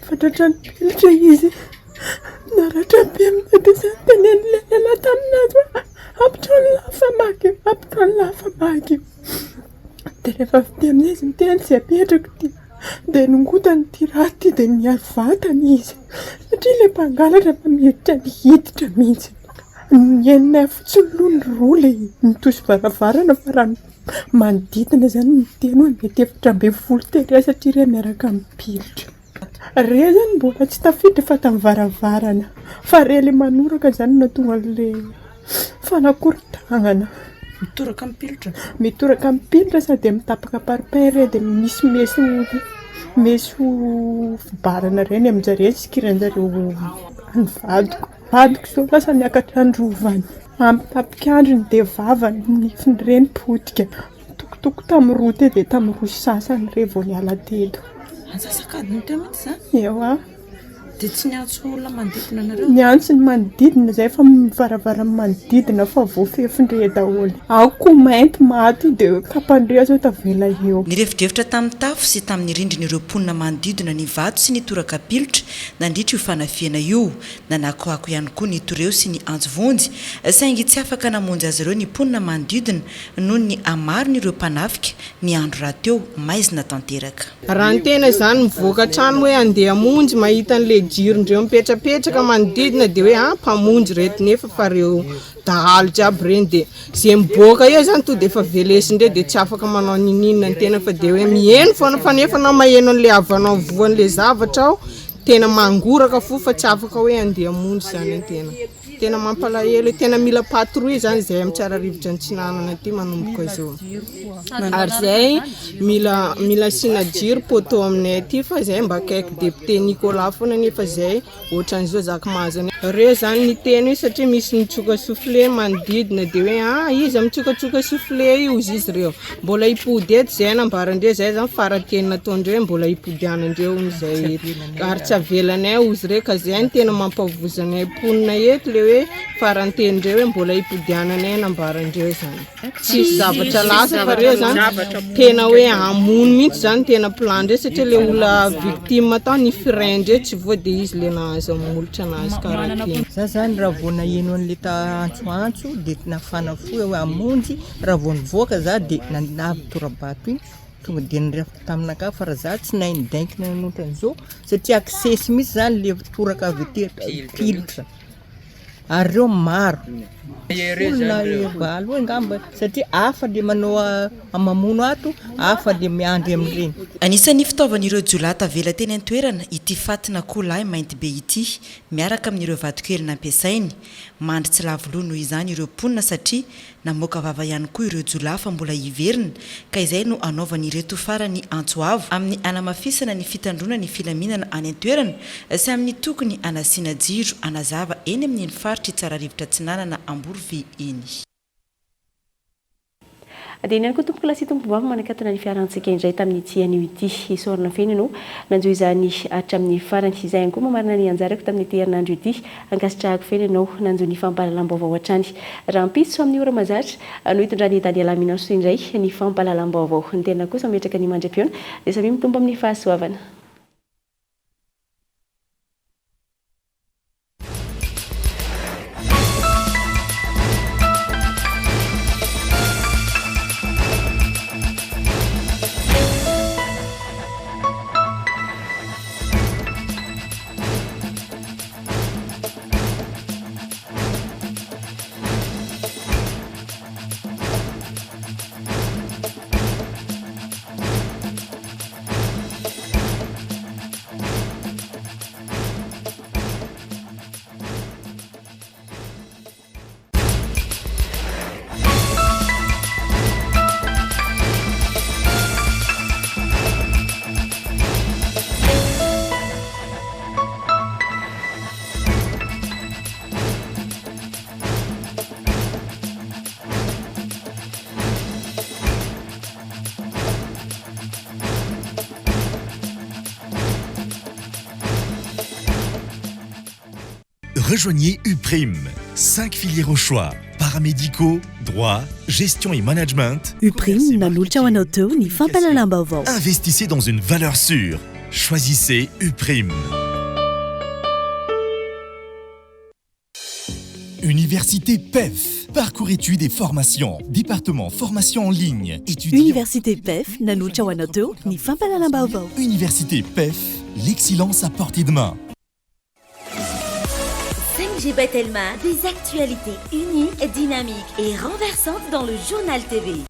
Fatratra pilitra izy naratra be amin'n'ady izany tenenilelana taminazy ampitony lafa maky dia rehefa vity amin'izay izy miteny sy apetrako ty dia nongotany ty raty dia niavatany izy satria ilay mpangalatra mamiditra nihiditra mihitsy nienina fotsiny lony rola nitosy varavarana fa raha manodidina zany niteny hoe mety 720 terià satria re miaraka amin'ny pilitra. Re zany mbola tsy tafiditra fa tamin'ny varavarana fa re le manoraka zany natonga le fanakorontagnana. Mitoraka amin'ny pilitra sady mitapaka parpaire dia misy mesy fibarana reny amin'jareo sikiran'jareo ny vadiko zao lasa niakatra androvany ampitapika androny dia vavany nifiny reny potika tokotoko tamin'ny roa teo dia tamin'ny roa sasany re vao niala teto. Ansasakadiny teo mihitsy zany? Eo dia tsy niantso olona manodidina nareo? Niantso ny manodidina izay fa mivaravarana manodidina fa voafefindre daholo. Ako mainty maty dia kapandrea zao tavela eo. Nirevidrevitra tamin'ny tafo sy tamin'ny rindrin'ireo mponina manodidina ny vato sy ny toraka pilitra nandritra io fanafiana io. Nanakoako ihany koa ny toreo sy ny anjovonjy saingy tsy afaka namonjy azy ireo ny mponina manodidina noho ny amaron'ireo mpanafika ny andro raha teo maizina tanteraka. Raha ny tena izany mivoaka trano hoe andeha hamonjy mahita an'ilay jirondreo mipetrapetraka manodidina dia hoe mpamonjy reto nefa fa reo dahalo jiaby reny dia zay miboaka eo zany to dia efa velesindreo dia tsy afaka manao nininona ny tena fa dia hoe mihaino foana fa nefa na maheno an'ilay avanao voan'ilay zavatra ao tena mangoraka fo fa tsy afaka hoe andeha monjy zany ny tena mampalahelo tena mila patrouille zany zay amin'ny tsara rivotra ny tsinanana ty manomboka izao ary zay mila sina jiro poto aminay aty fa zay mba akaiky député Nicolas foana nefa zay ohatran'izao zaka mahazany reo zany ny teny satria misy mitsoka soufflé manodidina dia hoe izy mitsokatsoka soufflé io izy reo mbola hipody eto zay nambarandreo zay zany farateny nataondreo mbola hipodianandreo zay ary tsy avelanay ozy reo ka zay ny tena mampavozanay ponina eto le hoe farantendreo hoe mbola hipodiananay nambarandreo zany tsisy zavatra lasa fa reo zany tena hoe hamono mihitsy zany tena plan ndreo satria le olona victime tao ny frein ndreo tsy voa dia izy le nahazo molitra anazy karakeny za zany raha vao naheno an'le antsoantso dia nafana fo hoe hamonjy raha vao nivoaka za dia nanavy torabato iny tonga dia nirefaka taminaka fa raha za tsy nainidaikina nanontran'izao satria aksesy misy zany le toraka avy ety pilitra ary reo maro olona valo hoe ngamba satria afa le manao amamono ato afa le miandry amin'ireny anisan'ny fitaovan'ireo jiolahy tavela teny an-toerana ity fatina kolahy mainty be ity miaraka amin'ireo vadokely nampiasainy mandry tsy lavoloha noho izany ireo mponina satria namoaka vava ihany koa ireo jiolahy fa mbola hiverina ka izay no anaovan'ireto farany antsoavo amin'ny anamafisana ny fitandrona ny filaminana any an-toerana sy amin'ny tokony anasiana jiro anazava eny amin'ny faritra tsara rivotra tsinanana Amborovy eny dia niany koa tompoko lasi tompombavy manakatona ny fiarantsika indray tamin'ity anio ity isorana feny no nanjo izany hatramin'ny farany izay ihany koa mamarina ny anjarako tamin'ity herinandro ity ankasitrahako feny ianao nanjo ny fampahalalam-baovao hatrany raha mpiso amin'ny ora mazatra no hitondrany Daniela Minaso indray ny fampahalalam-baovao ny tena kosa metraka ny mandram-piona dia samy mitombo amin'ny fahasoavana. Rejoignez UPRIM. 5 filières au choix. Paramédicaux, droit, gestion et management. UPRIM nanolotra ho anao teo ny fampahalalam-baovao. Investissez dans une valeur sûre. Choisissez UPRIM. Université PEF. Parcours études et formations. Département formation en ligne. Université PEF nanolotra ho anao teo ny fampahalalam-baovao. Université PEF. L'excellence à portée de main. 5G Batelma, des actualités uniques, dynamiques et renversantes dans le journal TV.